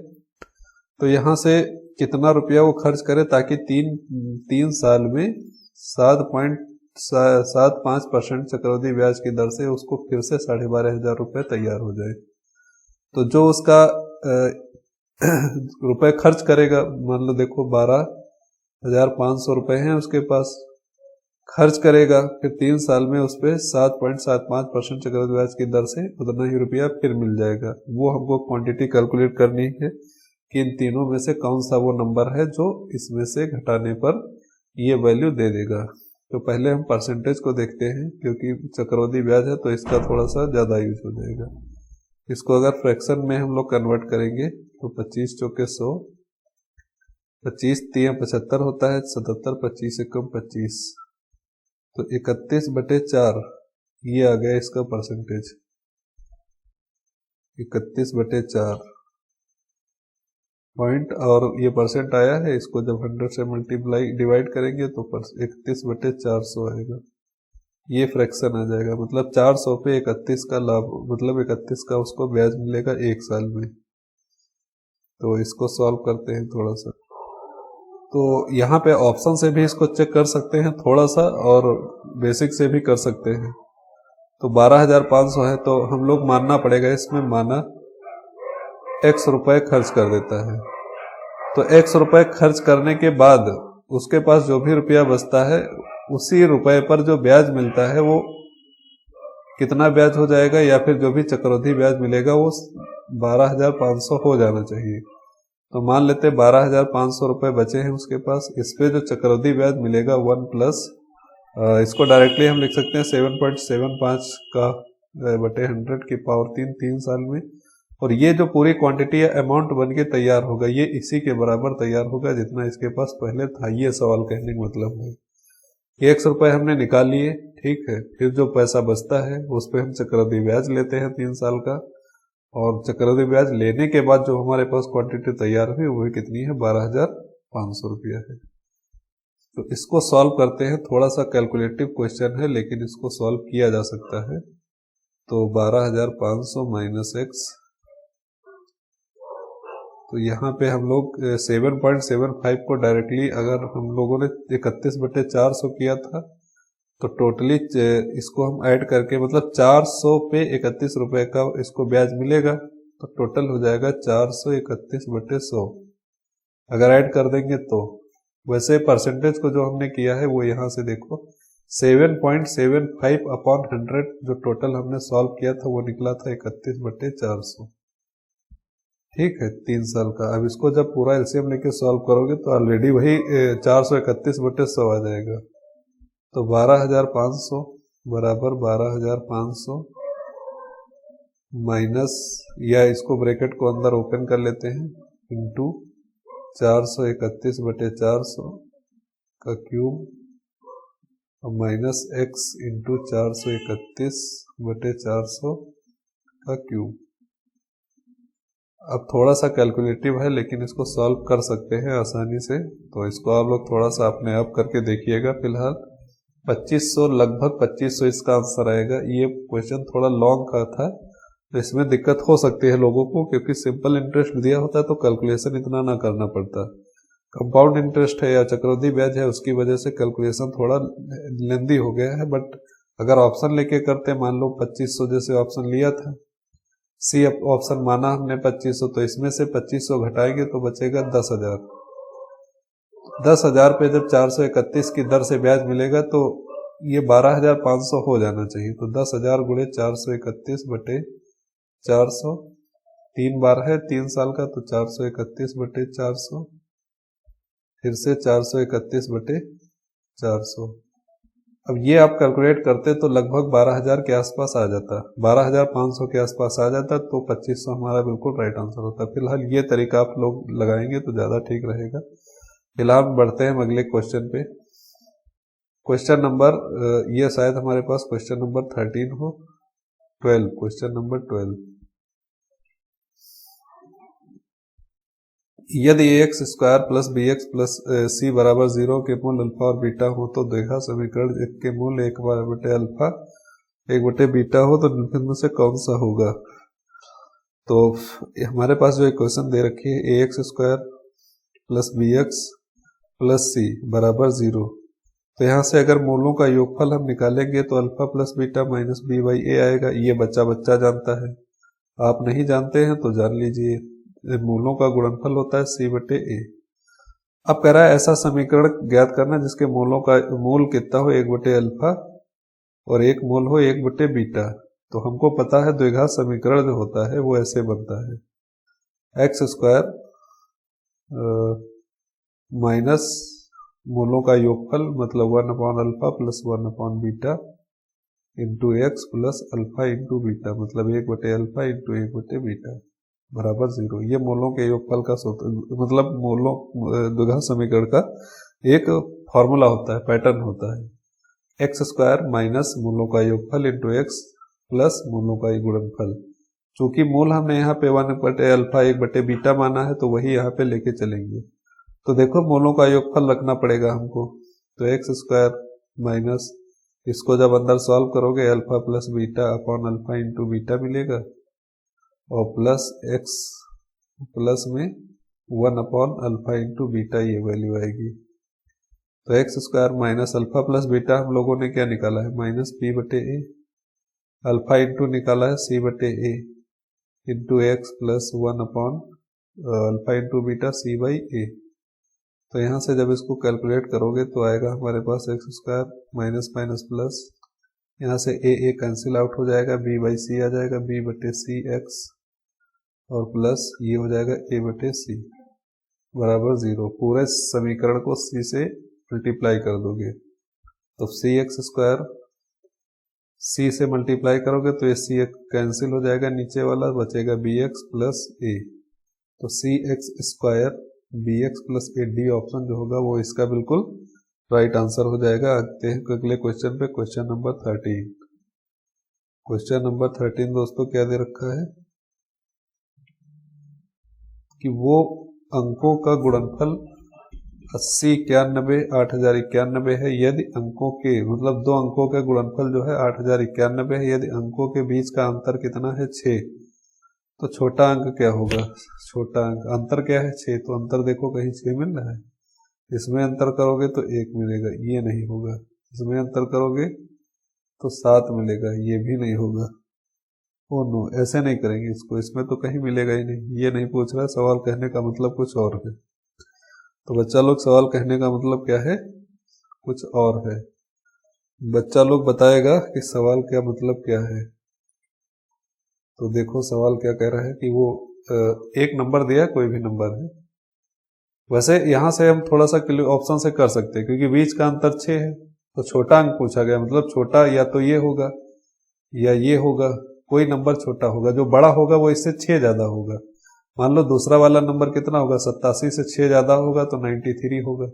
तो यहाँ से कितना रुपया वो खर्च करे ताकि तीन साल में 7.75% चक्रवृद्धि ब्याज की दर से उसको फिर से 12,500 रुपये तैयार हो जाए। तो जो उसका रुपए खर्च करेगा, मान लो देखो 12,500 रुपये हैं उसके पास, खर्च करेगा, फिर 3 साल में उस पर 7.75% चक्रवृद्धि ब्याज की दर से उतना ही रुपया फिर मिल जाएगा। वो हमको क्वांटिटी कैलकुलेट करनी है कि इन तीनों में से कौन सा वो नंबर है जो इसमें से घटाने पर ये वैल्यू दे देगा। तो पहले हम परसेंटेज को देखते हैं, क्योंकि चक्रवृद्धि ब्याज है तो इसका थोड़ा सा ज़्यादा यूज हो जाएगा। इसको अगर फ्रैक्शन में हम लोग कन्वर्ट करेंगे तो 25 चौके 100, 25 3 75 होता है, 77, 25 एकम 25, तो 31/4 ये आ गया इसका परसेंटेज। 31/4 पॉइंट, और ये परसेंट आया है। इसको जब 100 से डिवाइड करेंगे तो 31/400 आएगा। ये फ्रैक्शन आ जाएगा, मतलब 400 पे 31 का लाभ, मतलब 31 का उसको ब्याज मिलेगा 1 साल में। तो इसको सॉल्व करते हैं थोड़ा सा। तो यहाँ पे ऑप्शन से भी इसको चेक कर सकते हैं थोड़ा सा, और बेसिक से भी कर सकते हैं। तो 12,500 है, तो हम लोग मानना पड़ेगा इसमें, माना x रुपए खर्च कर देता है। तो x रुपए खर्च करने के बाद उसके पास जो भी रुपया बचता है, उसी रुपए पर जो ब्याज मिलता है वो कितना ब्याज हो जाएगा, या फिर जो भी चक्रवृद्धि ब्याज मिलेगा वो 12,500 हो जाना चाहिए। तो मान लेते 12,500 रुपए बचे हैं उसके पास। इस पे जो चक्रवृद्धि ब्याज मिलेगा 1 प्लस, इसको डायरेक्टली हम लिख सकते हैं 7.75 का बटे 100 की पावर 3 साल में। और ये जो पूरी क्वांटिटी या अमाउंट बन के तैयार होगा, ये इसी के बराबर तैयार होगा जितना इसके पास पहले था। ये सवाल कहने का मतलब है कि 100 रुपए हमने निकाल लिए, ठीक है। फिर जो पैसा बचता है उस पर हम चक्रवृद्धि ब्याज लेते हैं 3 साल का, और चक्रवृद्धि ब्याज लेने के बाद जो हमारे पास क्वांटिटी तैयार हुई वो कितनी है, 12,500 रुपया है। तो इसको सॉल्व करते हैं। थोड़ा सा कैलकुलेटिव क्वेश्चन है लेकिन इसको सॉल्व किया जा सकता है। तो 12,500 माइनस एक्स, तो यहाँ पे हम लोग 7.75 को डायरेक्टली अगर हम लोगों ने 31/400 किया था, तो टोटली इसको हम ऐड करके, मतलब 400 पे 31 रुपए का इसको ब्याज मिलेगा, तो टोटल हो जाएगा 431/100 अगर ऐड कर देंगे तो। वैसे परसेंटेज को जो हमने किया है वो यहाँ से देखो 7.75 अपॉन 100, जो टोटल हमने सॉल्व किया था वो निकला था 31/400, ठीक है, 3 साल का। अब इसको जब पूरा एलसीएम लेके सॉल्व करोगे तो ऑलरेडी वही 431/100 आ जाएगा। तो 12,500 बराबर 12,500 माइनस, या इसको ब्रैकेट को अंदर ओपन कर लेते हैं, इंटू 431/400 का क्यूब माइनस एक्स इंटू 431/400 का क्यूब। अब थोड़ा सा कैलकुलेटिव है लेकिन इसको सॉल्व कर सकते हैं आसानी से। तो इसको आप लोग थोड़ा सा अपने आप करके देखिएगा। फिलहाल 2500, लगभग 2500 इसका आंसर आएगा। ये क्वेश्चन थोड़ा लॉन्ग का था, तो इसमें दिक्कत हो सकती है लोगों को, क्योंकि सिंपल इंटरेस्ट दिया होता है तो कैलकुलेशन इतना ना करना पड़ता। कंपाउंड इंटरेस्ट है या चक्रवृद्धि ब्याज है, उसकी वजह से कैलकुलेशन थोड़ा लेंदी हो गया है। बट अगर ऑप्शन लेके करते, मान लो 2500 जैसे ऑप्शन लिया था, सी ऑप्शन माना हमने 2500, तो इसमें से 2500 घटाएंगे तो बचेगा 10,000। 10,000 पे जब 431 की दर से ब्याज मिलेगा तो ये 12,500 हो जाना चाहिए। तो 10,000 गुणे 431/400, 3 बार है 3 साल का, तो 431/400, फिर से 431/400। अब ये आप कैलकुलेट करते तो लगभग 12,000 के आसपास आ जाता, 12,500 के आसपास आ जाता, तो 2500 हमारा बिल्कुल राइट आंसर होता। फिलहाल ये तरीका आप लोग लगाएंगे तो ज़्यादा ठीक रहेगा। फिलहाल बढ़ते हैं अगले क्वेश्चन पे। क्वेश्चन नंबर, ये शायद हमारे पास क्वेश्चन नंबर 13 हो, 12, क्वेश्चन नंबर 12। यदि x square plus b x plus c बराबर 0 के मूल अल्फा और बीटा हो तो देखा समीकरण के मूल 1/अल्फा 1/बीटा हो तो निम्नलिखित में से कौन सा होगा। तो हमारे पास जो इक्वेशन दे रखी है a x square plus b x plus c बराबर 0, तो यहाँ से अगर मूलों का योगफल हम निकालेंगे तो alpha plus beta minus b by a आएगा। ये बच्चा बच्चा जानता है, आप नहीं जानते हैं तो जान लीजिए। मूलों का गुणनफल होता है c/a। अब कह रहा है ऐसा समीकरण ज्ञात करना जिसके मूलों का मूल कितना हो 1/अल्फा और एक मूल हो 1/बीटा। तो हमको पता है द्विघात समीकरण जो होता है वो ऐसे बनता है, एक्स स्क्वायर माइनस मूलों का योगफल मतलब 1/अल्फा प्लस 1/बीटा into x plus alpha into beta मतलब 1/अल्फा इंटू 1/बीटा बराबर 0। ये मूलों के योगफल का मतलब मूलों द्विघात समीकरण का एक फॉर्मूला होता है, पैटर्न होता है। एक्स स्क्वायर माइनस मूलों का योगफल इंटू एक्स प्लस मूलों का गुणनफल। चूंकि मूल हमने यहाँ पे 1/अल्फा 1/बीटा माना है तो वही यहाँ पे लेके चलेंगे। तो देखो मूलों का योगफल रखना पड़ेगा हमको, तो एक्स स्क्वायर माइनस इसको जब अंदर सॉल्व करोगे alpha plus beta upon alpha into beta मिलेगा और प्लस एक्स प्लस में 1/अल्फा इंटू बीटा ये वैल्यू आएगी। तो x square minus alpha plus beta हम लोगों ने क्या निकाला है, माइनस बी बटे ए, अल्फा इंटू निकाला है सी बटे ए इंटू एक्स प्लस 1/अल्फा into beta c by a. तो यहाँ से जब इसको कैलकुलेट करोगे तो आएगा हमारे पास x square minus minus plus, यहाँ से ए कैंसिल आउट हो जाएगा, बी बाई सी आ जाएगा, बी बटे सी एक्स और प्लस ये हो जाएगा ए बटे सी बराबर 0। पूरे समीकरण को सी से मल्टीप्लाई कर दोगे तो सी एक्स स्क्वायर सी से मल्टीप्लाई करोगे तो ये सी कैंसिल हो जाएगा, नीचे वाला बचेगा बी एक्स प्लस ए। तो c x square b x plus a, d option जो होगा वो इसका बिल्कुल राइट आंसर हो जाएगा। आते हैं अगले क्वेश्चन पे, क्वेश्चन नंबर 13। क्वेश्चन नंबर 13 दोस्तों क्या दे रखा है कि वो अंकों का गुणनफल 80, 91, 8091 है यदि अंकों के मतलब दो अंकों के गुणनफल जो है 8091 है, यदि अंकों के बीच का अंतर कितना है 6, तो छोटा अंक क्या होगा, छोटा अंक अंतर क्या है 6, तो अंतर देखो कहीं 6 मिल रहा है, इसमें अंतर करोगे तो 1 मिलेगा, ये नहीं होगा, इसमें अंतर करोगे तो 7 मिलेगा, ये भी नहीं होगा। ओ नो, ऐसे नहीं करेंगे इसको, इसमें तो कहीं मिलेगा ही नहीं। ये नहीं पूछ रहा, सवाल कहने का मतलब कुछ और है। तो बच्चा लोग सवाल कहने का मतलब क्या है, कुछ और है। बच्चा लोग बताएगा कि सवाल क्या मतलब क्या है। तो देखो सवाल क्या कह रहा है कि वो एक नंबर दिया, कोई भी नंबर है। वैसे यहां से हम थोड़ा सा ऑप्शन से कर सकते हैं क्योंकि बीच का अंतर 6 है, तो छोटा अंक पूछा गया, मतलब छोटा या तो ये होगा या ये होगा, कोई नंबर छोटा होगा, जो बड़ा होगा वो इससे 6 ज्यादा होगा। मान लो दूसरा वाला नंबर कितना होगा, 87 से 6 ज्यादा होगा तो 93 होगा।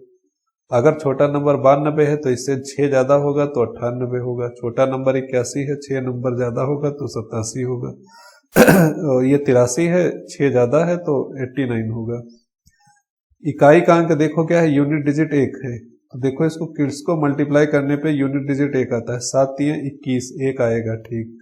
अगर छोटा नंबर 92 है तो इससे 6 ज्यादा होगा तो 98 होगा। छोटा नंबर 81 है, 6 नंबर ज्यादा होगा तो 87 होगा। और ये 83 है, 6 ज्यादा है तो 89 होगा। इकाई का अंक देखो क्या है, यूनिट डिजिट 1 है, तो देखो इसको किड्स को मल्टीप्लाई करने पे यूनिट डिजिट 1 आता है, 7 3 21, 1 आएगा, ठीक।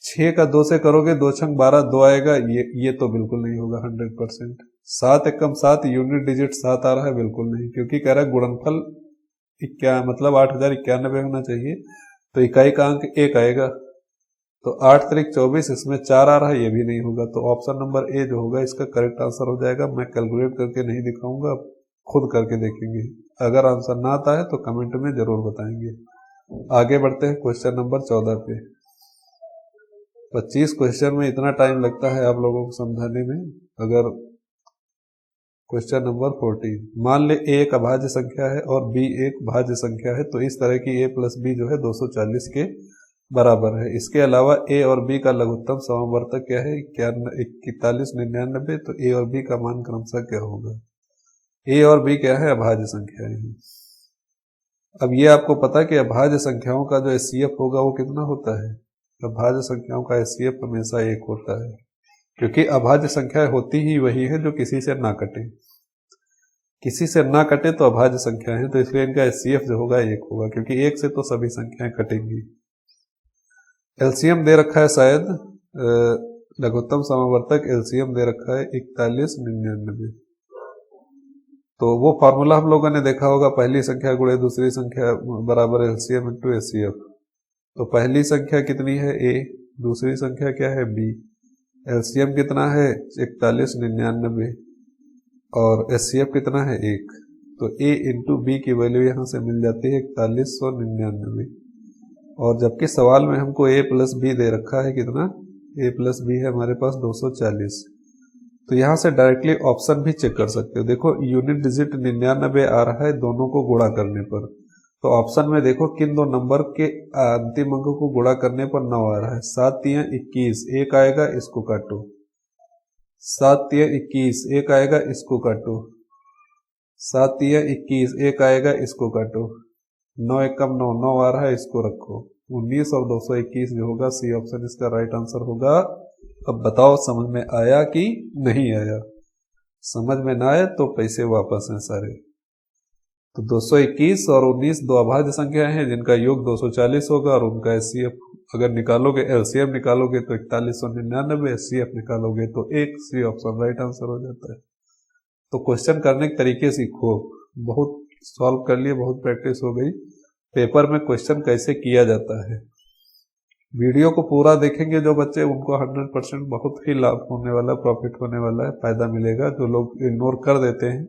6 का 2 से करोगे 2 छंग 12, 2 आएगा, ये तो बिल्कुल नहीं होगा 100%। 7 एकम 7, यूनिट डिजिट 7 आ रहा है, बिल्कुल नहीं, क्योंकि कह रहा है गुणनफल मतलब 8091 होना चाहिए, तो इकाई का अंक 1 आएगा। तो 8 त्रिक 24, इसमें 4 आ रहा है, ये भी नहीं होगा। तो ऑप्शन नंबर ए जो होगा इसका करेक्ट आंसर हो जाएगा। मैं कैलकुलेट करके नहीं दिखाऊंगा, खुद करके देखेंगे। अगर आंसर ना आता है तो कमेंट में जरूर बताएंगे। आगे बढ़ते हैं क्वेश्चन नंबर 14 पे। 25 क्वेश्चन में इतना टाइम लगता है आप लोगों को समझाने में। अगर क्वेश्चन नंबर 14, मान ले ए एक अभाज्य संख्या है और बी एक भाज्य संख्या है, तो इस तरह की ए प्लस बी जो है 240 के बराबर है। इसके अलावा ए और बी का लघुत्तम समवर्तक क्या है, 41, 99, तो ए और बी का मान क्रमशः क्या होगा। ए और बी क्या है, अभाज्य संख्याएं हैं। अब ये आपको पता है कि अभाज्य संख्याओं का जो एचसीएफ होगा वो कितना होता है, अभाज्य संख्याओं का एचसीएफ हमेशा 1 होता है, क्योंकि अभाज्य संख्या होती ही वही है जो किसी से ना कटे। किसी से ना कटे तो अभाज्य संख्या है, तो इसलिए इनका एचसीएफ जो होगा 1 होगा, क्योंकि 1 से तो सभी संख्याएं कटेंगी। एलसीएम दे रखा है शायद, लघुत्तम समवर्तक एलसीएम दे रखा है 41, 99। तो वो फॉर्मूला हम लोगों ने देखा होगा, पहली संख्या गुणे दूसरी संख्या बराबर एलसीएम इंटू एचसीएफ। तो पहली संख्या कितनी है ए, दूसरी संख्या क्या है बी, एलसीएम कितना है 41, 99 और एचसीएफ कितना है 1। तो ए इंटू बी की वैल्यू यहाँ से मिल जाती है 4199। और जबकि सवाल में हमको ए प्लस बी दे रखा है, कितना, ए प्लस बी है हमारे पास 240। तो यहाँ से डायरेक्टली ऑप्शन भी चेक कर सकते हो। देखो यूनिट डिजिट 99 आ रहा है दोनों को गुणा करने पर, तो ऑप्शन में देखो किन दो नंबर के अंतिम अंक को गुणा करने पर 9 आ रहा है। 7 3 21, 1 आएगा, इसको काटो। 7 3 21, 1 आएगा, इसको काटो। 7 3 21, 1 आएगा, इसको काटो। 9 एकम 9, 9 आ रहा है, इसको रखो। 19 और 221 जो होगा, सी ऑप्शन इसका राइट आंसर होगा। अब बताओ समझ में आया कि नहीं आया। समझ में ना आए तो पैसे वापस हैं सारे। तो 221 और 19 दो अभाज्य संख्याएं हैं जिनका योग 240 होगा और उनका एचसीएफ अगर निकालोगे एलसीएम निकालोगे तो 4199, एचसीएफ निकालोगे तो 1, सी ऑप्शन राइट आंसर हो जाता है। तो क्वेश्चन करने के तरीके सीखो, बहुत सॉल्व कर लिए, बहुत प्रैक्टिस हो गई। पेपर में क्वेश्चन कैसे किया जाता है, वीडियो को पूरा देखेंगे जो बच्चे, उनको 100% बहुत ही लाभ होने वाला, प्रॉफिट होने वाला है, फायदा मिलेगा। जो लोग इग्नोर कर देते हैं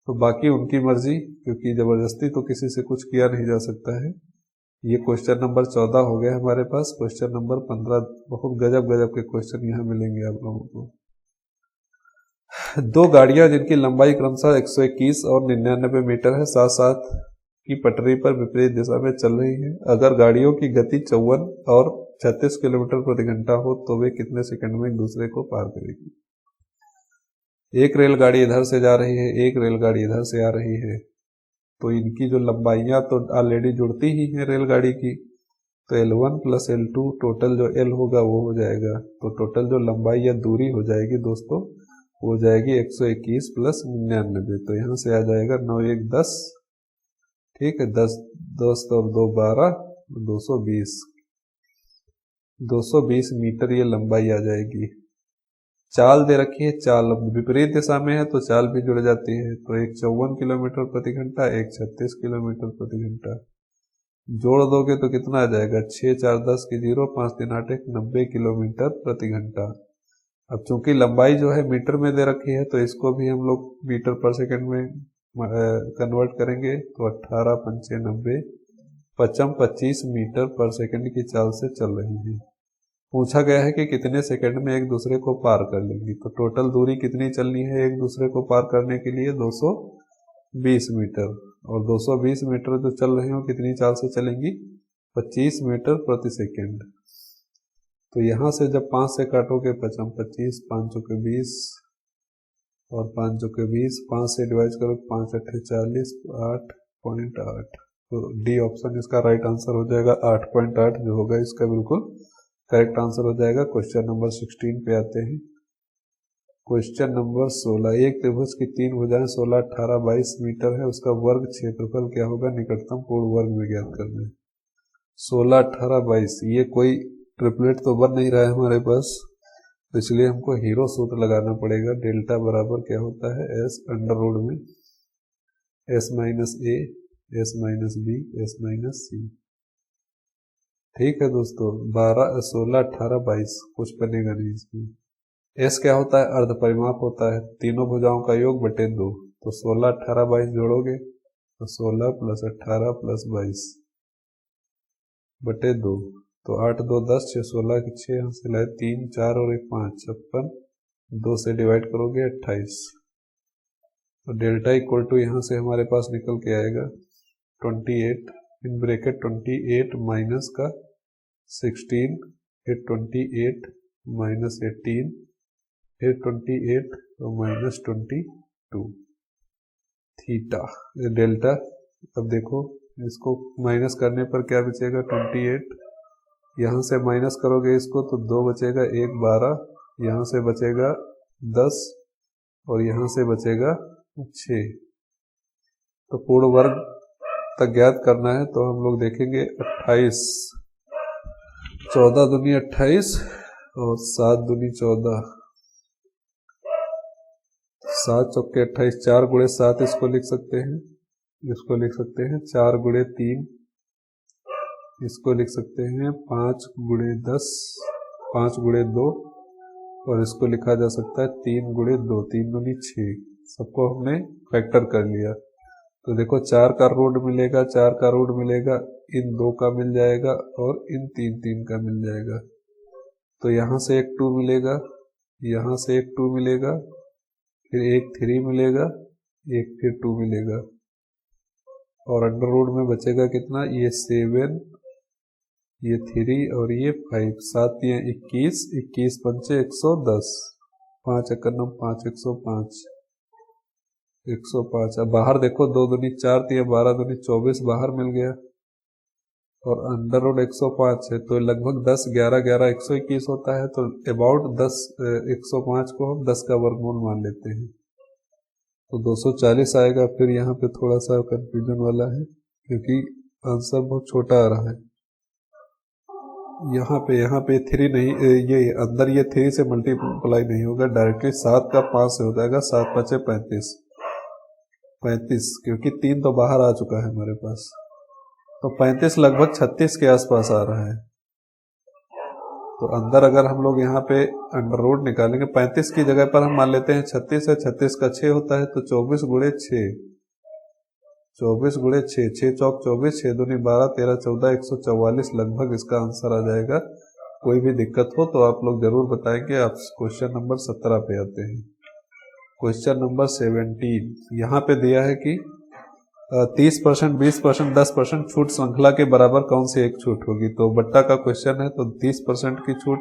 तो बाकी उनकी मर्जी, क्योंकि जबरदस्ती तो किसी से कुछ किया नहीं जा सकता है। ये क्वेश्चन नंबर 14 हो गया हमारे पास। क्वेश्चन नंबर 15, बहुत गजब गजब के क्वेश्चन यहाँ मिलेंगे आप लोगों को। दो गाड़ियां जिनकी लंबाई क्रमशः 121 और 99 मीटर है, साथ साथ की पटरी पर विपरीत दिशा में चल रही है। अगर गाड़ियों की गति 54 और 36 किलोमीटर प्रति घंटा हो तो वे कितने सेकंड में एक दूसरे को पार करेगी। एक रेलगाड़ी इधर से जा रही है, एक रेलगाड़ी इधर से आ रही है, तो इनकी जो लंबाइयां तो ऑलरेडी जुड़ती ही हैं रेलगाड़ी की, तो L1 प्लस L2 टोटल जो L होगा वो हो जाएगा। तो टोटल जो लंबाई या दूरी हो जाएगी दोस्तों, हो जाएगी 121 प्लस 99। तो यहाँ से आ जाएगा 9 1 10, ठीक है, 10 10 और 2 12, 220 220 मीटर ये लंबाई आ जाएगी। चाल दे रखी है, चाल विपरीत दिशा में है तो चाल भी जुड़ जाती है। तो एक 54 किलोमीटर प्रति घंटा, एक 36 किलोमीटर प्रति घंटा, जोड़ दोगे तो कितना आ जाएगा, 6 4 10 की 0, 5 3 8 1, 90 किलोमीटर प्रति घंटा। अब चूंकि लंबाई जो है मीटर में दे रखी है तो इसको भी हम लोग मीटर पर सेकंड में कन्वर्ट करेंगे। तो 18 5 90, 25 मीटर पर सेकंड की चाल से चल रही है। पूछा गया है कि कितने सेकंड में एक दूसरे को पार कर लेंगी। तो टोटल दूरी कितनी चलनी है एक दूसरे को पार करने के लिए, 220 मीटर। और 220 मीटर जो चल रही हो कितनी चाल से चलेंगी, 25 मीटर प्रति सेकंड। तो यहाँ से जब 5 से काटोगे 25 25, 5 चौके 20 और 5 चौके 20, 5 से डिवाइड करो 5 8 40, 8.8। तो डी ऑप्शन इसका राइट आंसर हो जाएगा। 8.8 जो होगा इसका बिल्कुल करेक्ट आंसर हो जाएगा। क्वेश्चन नंबर 16 पे आते हैं। क्वेश्चन नंबर 16, एक त्रिभुज की 3 भुजाएं 16 18 22 मीटर है, उसका वर्ग क्षेत्रफल क्या होगा, निकटतम पूर्ण वर्ग में ज्ञात करना है। 16 18 22, ये कोई ट्रिपलेट तो बन नहीं रहा है हमारे पास, तो इसलिए हमको हीरो सूत्र लगाना पड़ेगा। डेल्टा बराबर क्या होता है, एस अंडर रूट में s minus a, s minus b, s minus c. ठीक है दोस्तों, 12 16 18 22 कुछ बनेगा नहीं इसमें। एस क्या होता है, अर्ध परिमाप होता है, तीनों भुजाओं का योग बटे 2। तो 16 18 22 जोड़ोगे तो 16 प्लस 18 प्लस 22 बटे 2। तो 8 2 10, 6 16 की 6 यहाँ से लाए 3 4 और 1 5, 56, 2 से डिवाइड करोगे 28। तो डेल्टा इक्वल टू यहाँ से हमारे पास निकल के आएगा 28 इन ब्रैकेट 28 माइनस का 16, फिर 28 माइनस 18, फिर 28 और माइनस 22 थीटा डेल्टा। अब देखो इसको माइनस करने पर क्या बचेगा, 28, यहाँ से माइनस करोगे इसको तो 2 बचेगा, 1 12, यहाँ से बचेगा 10 और यहाँ से बचेगा 6। तो पूर्ण वर्ग तक ज्ञात करना है तो हम लोग देखेंगे 28, 14 दूनी 28 और 7 दूनी 14, 7 चौके 28, 4 गुणे 7 इसको लिख सकते हैं, इसको लिख सकते हैं 4 गुणे 3, इसको लिख सकते हैं 5 गुणे 10, 5 गुणे 2 और इसको लिखा जा सकता है 3 गुणे 2, 3 दूनी 6। सबको हमने फैक्टर कर लिया। तो देखो 4 का रूट मिलेगा, 4 का रूट मिलेगा, इन 2 का मिल जाएगा और इन 3 का मिल जाएगा। तो यहाँ से एक 2 मिलेगा, यहाँ से एक 2 मिलेगा, फिर एक 3 मिलेगा, एक फिर 2 मिलेगा और अंडर रूट में बचेगा कितना, ये 7, ये 3 और ये 5, 7 ये 21, 21 पंचे 110, 5 1 9 5 105, 105। अब बाहर देखो 2 दूनी 4, 3 12 दूनी 24 बाहर मिल गया और अंडर रूट 105 है तो लगभग 10 11 11 121 होता है। तो अबाउट 10 105 को हम 10 का वर्गमूल मान लेते हैं तो 240 आएगा। फिर यहाँ पे थोड़ा सा कंफ्यूजन वाला है क्योंकि आंसर बहुत छोटा आ रहा है। यहाँ पे 3 नहीं, ये अंदर ये 3 से मल्टीप्लाई नहीं होगा, डायरेक्टली 7 का 5 से हो जाएगा। 7 5 35, 35 क्योंकि 3 तो बाहर आ चुका है हमारे पास, तो 35 लगभग 36 के आसपास आ रहा है। तो अंदर अगर हम लोग यहाँ पे अंडर रूट निकालेंगे, 35 की जगह पर हम मान लेते हैं 36 है, 36 का 6 होता है, तो 24 गुणे 6, 24 गुणे 6, 6 चौक 24, 6 दूनी 12, 13 14, 144 लगभग इसका आंसर आ जाएगा। कोई भी दिक्कत हो तो आप लोग जरूर बताएंगे। आप क्वेश्चन नंबर 17 पे आते हैं। क्वेश्चन नंबर 17 यहाँ पे दिया है कि 30%, 20%, 10% छूट श्रृंखला के बराबर कौन सी एक छूट होगी। तो बट्टा का क्वेश्चन है, तो 30% की छूट,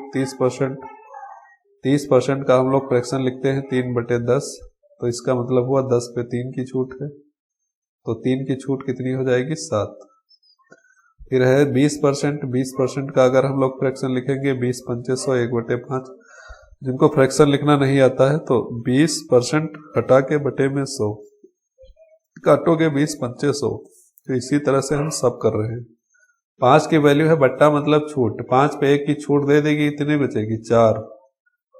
30% का हम लोग फ्रैक्शन लिखते हैं 3/10, तो इसका मतलब हुआ 10 पे 3 की छूट है, तो 3 की छूट कितनी हो जाएगी, 7। फिर है 20%, 20% का अगर हम लोग फ्रैक्शन लिखेंगे 20 पंचे 100, 1/5। जिनको फ्रैक्शन लिखना नहीं आता है तो 20% हटा के बटे में 100 काटोगे, 20 पंचे 100। तो इसी तरह से हम सब कर रहे हैं। 5 की वैल्यू है बट्टा मतलब छूट, 5 पे 1 की छूट दे देगी, इतनी बचेगी 4।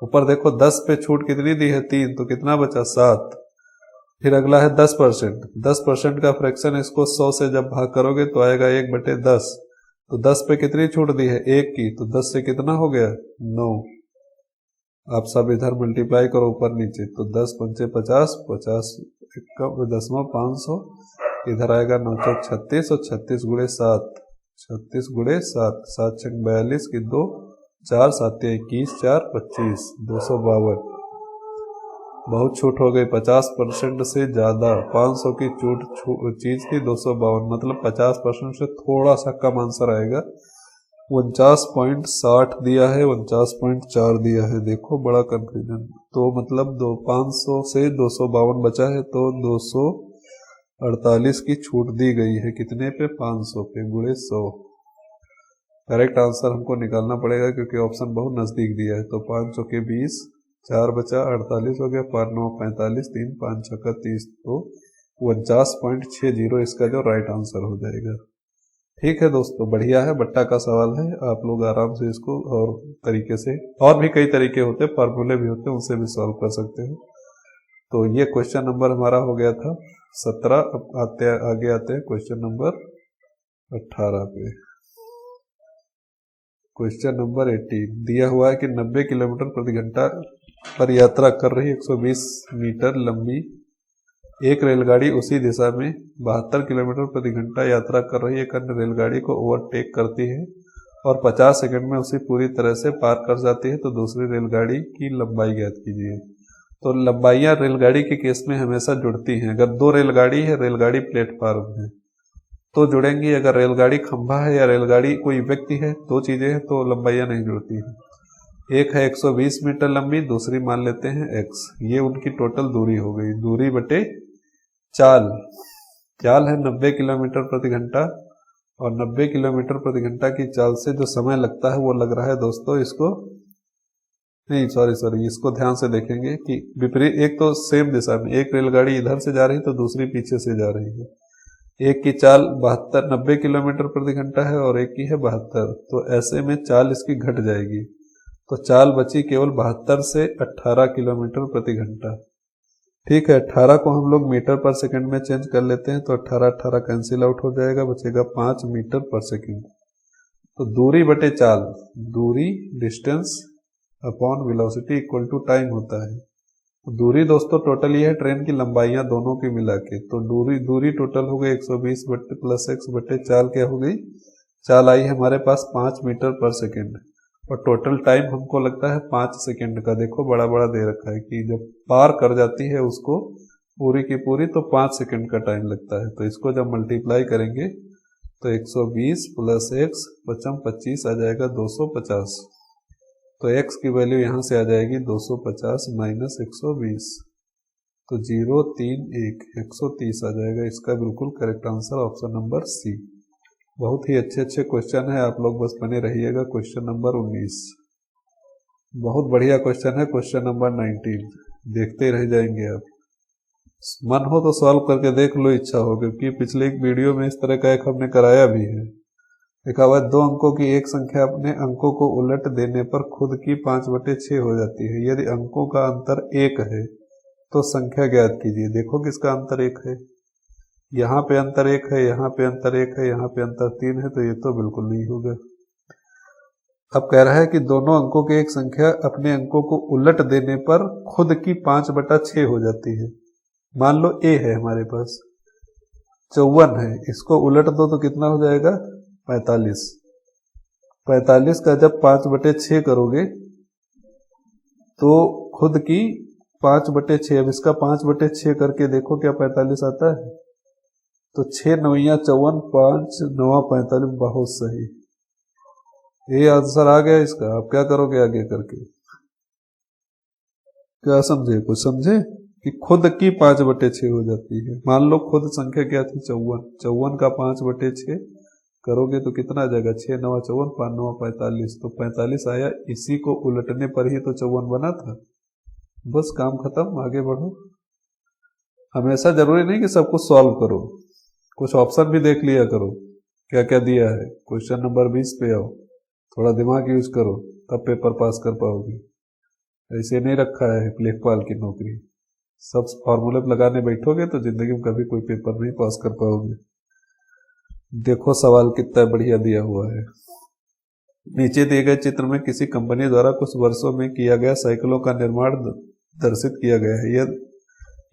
ऊपर देखो 10 पे छूट कितनी दी है, 3, तो कितना बचा, 7। फिर अगला है 10%, 10% का फ्रैक्शन, इसको 100 से जब भाग करोगे तो आएगा 1/10। तो 10 पे कितनी छूट दी है, 1 की, तो 10 से कितना हो गया, 9। आप सब इधर मल्टीप्लाई करो ऊपर नीचे, तो 10 पंचे 50, 50 दसवां 500, इधर आएगा 9 चौक 36 और 36 गुणे 7, 36 गुणे 7, 7 छक 42 की 2, 4 7 21, 4 25, 252। बहुत छूट हो गई, 50% से ज्यादा, 500 की चीज की 252, मतलब 50% से थोड़ा सा कम आंसर आएगा। 49.60 दिया है, 49.4 दिया है। देखो बड़ा कंफ्यूजन, तो मतलब 500 से 252 बचा है, तो 248 की छूट दी गई है, कितने पे, 500 पे, गुणे 100। करेक्ट आंसर हमको निकालना पड़ेगा क्योंकि ऑप्शन बहुत नजदीक दिया है। तो 5 चौके 20, 4 बचा 48 हो गया, 5 9 45, 3 5 6 30, तो 49.60 इसका जो राइट आंसर हो जाएगा। ठीक है दोस्तों, बढ़िया है, बट्टा का सवाल है, आप लोग आराम से इसको और तरीके से, और भी कई तरीके होते हैं, फार्मूले भी होते हैं, उनसे भी सॉल्व कर सकते हैं। तो ये क्वेश्चन नंबर हमारा हो गया था 17। अब आगे आते हैं क्वेश्चन नंबर 18 पे। क्वेश्चन नंबर 18 दिया हुआ है कि 90 किलोमीटर प्रति घंटा पर यात्रा कर रही 120 मीटर लंबी एक रेलगाड़ी उसी दिशा में 72 किलोमीटर प्रति घंटा यात्रा कर रही एक अन्य रेलगाड़ी को ओवरटेक करती है और 50 सेकंड में उसे पूरी तरह से पार कर जाती है, तो दूसरी रेलगाड़ी की लंबाई ज्ञात कीजिए। तो लंबाइयां रेलगाड़ी के केस में हमेशा जुड़ती हैं। अगर 2 रेलगाड़ी है, रेलगाड़ी प्लेटफॉर्म है, तो जुड़ेंगी। अगर रेलगाड़ी खंभा है या रेलगाड़ी कोई व्यक्ति है, 2 चीजें हैं, तो लंबाइयां नहीं जुड़ती हैं। एक है 120 मीटर लंबी, दूसरी मान लेते हैं x। ये उनकी टोटल दूरी हो गई, दूरी बटे चाल। चाल है 90 किलोमीटर प्रति घंटा, और 90 किलोमीटर प्रति घंटा की चाल से जो समय लगता है वो लग रहा है दोस्तों, इसको नहीं, सॉरी, इसको ध्यान से देखेंगे कि विपरीत, एक तो सेम दिशा में, एक रेलगाड़ी इधर से जा रही है तो दूसरी पीछे से जा रही है। एक की चाल 90 किलोमीटर प्रति घंटा है और एक की है 72, तो ऐसे में चाल इसकी घट जाएगी, तो चाल बची केवल 72 से 18 किलोमीटर प्रति घंटा। ठीक है, 18 को हम लोग मीटर पर सेकंड में चेंज कर लेते हैं, तो 18 कैंसिल आउट हो जाएगा, बचेगा 5 मीटर पर सेकंड। तो दूरी बटे चाल, दूरी distance upon velocity equal to time होता है। दूरी दोस्तों टोटल ये है ट्रेन की लंबाइयां दोनों की मिला के, तो दूरी टोटल हो गई 120 बटे प्लस x बटे चाल क्या हो गई, चाल आई हमारे पास 5 मीटर पर सेकंड, और टोटल टाइम हमको लगता है 5 सेकंड का। देखो बड़ा बड़ा दे रखा है कि जब पार कर जाती है उसको पूरी की पूरी, तो 5 सेकंड का टाइम लगता है। तो इसको जब मल्टीप्लाई करेंगे तो 120 प्लस x 25 आ जाएगा 250, तो x की वैल्यू यहां से आ जाएगी 250 माइनस 120, तो 031 130 आ जाएगा। इसका बिल्कुल correct answer option number C. बहुत ही अच्छे क्वेश्चन है, आप लोग बस बने रहिएगा। क्वेश्चन नंबर 19 बहुत बढ़िया क्वेश्चन है। क्वेश्चन नंबर 19 देखते रह जाएंगे आप, मन हो तो सॉल्व करके देख लो, इच्छा हो, क्योंकि पिछले एक वीडियो में इस तरह का एक हमने कराया भी है, लिखा हुआ है 2 अंकों की एक संख्या अपने अंकों को उलट देने पर खुद की 5/6 हो जाती है। यदि अंकों का अंतर 1 है तो संख्या ज्ञात कीजिए। देखो किसका अंतर 1 है, यहाँ पे अंतर 1 है, यहाँ पे अंतर 1 है, यहाँ पे अंतर 3 है, तो ये तो बिल्कुल नहीं होगा। अब कह रहा है कि दोनों अंकों की एक संख्या अपने अंकों को उलट देने पर खुद की 5/6 हो जाती है। मान लो a है हमारे पास, 54 है, इसको उलट दो तो कितना हो जाएगा 45। 45 का जब 5/6 करोगे तो खुद की 5/6, अब इसका 5/6 करके देखो क्या 45 आता है, तो 6 9 54, 5 9 45, बहुत सही, ये आंसर आ गया इसका। आप क्या करोगे आगे करके, क्या समझे, कुछ समझे कि खुद की 5/6 हो जाती है। मान लो खुद संख्या क्या थी 54, 54 का 5/6 करोगे तो कितना आ जाएगा, 6 9 54, 5 9 45, तो 45 आया। इसी को उलटने पर ही तो 54 बना था। बस काम खत्म, आगे बढ़ो। हमेशा जरूरी नहीं कि सब कुछ सॉल्व करो, कुछ ऑप्शन भी देख लिया करो क्या क्या दिया है। क्वेश्चन नंबर 20 पे आओ, थोड़ा दिमाग यूज करो, तब पेपर पास कर पाओगे। ऐसे नहीं रखा है लेखपाल की नौकरी, सब फॉर्मूले लगाने बैठोगे तो जिंदगी में कभी कोई पेपर नहीं पास कर पाओगे। देखो सवाल कितना बढ़िया दिया हुआ है। नीचे दिए गए चित्र में किसी कंपनी द्वारा कुछ वर्षों में किया गया साइकिलों का निर्माण दर्शित किया गया है।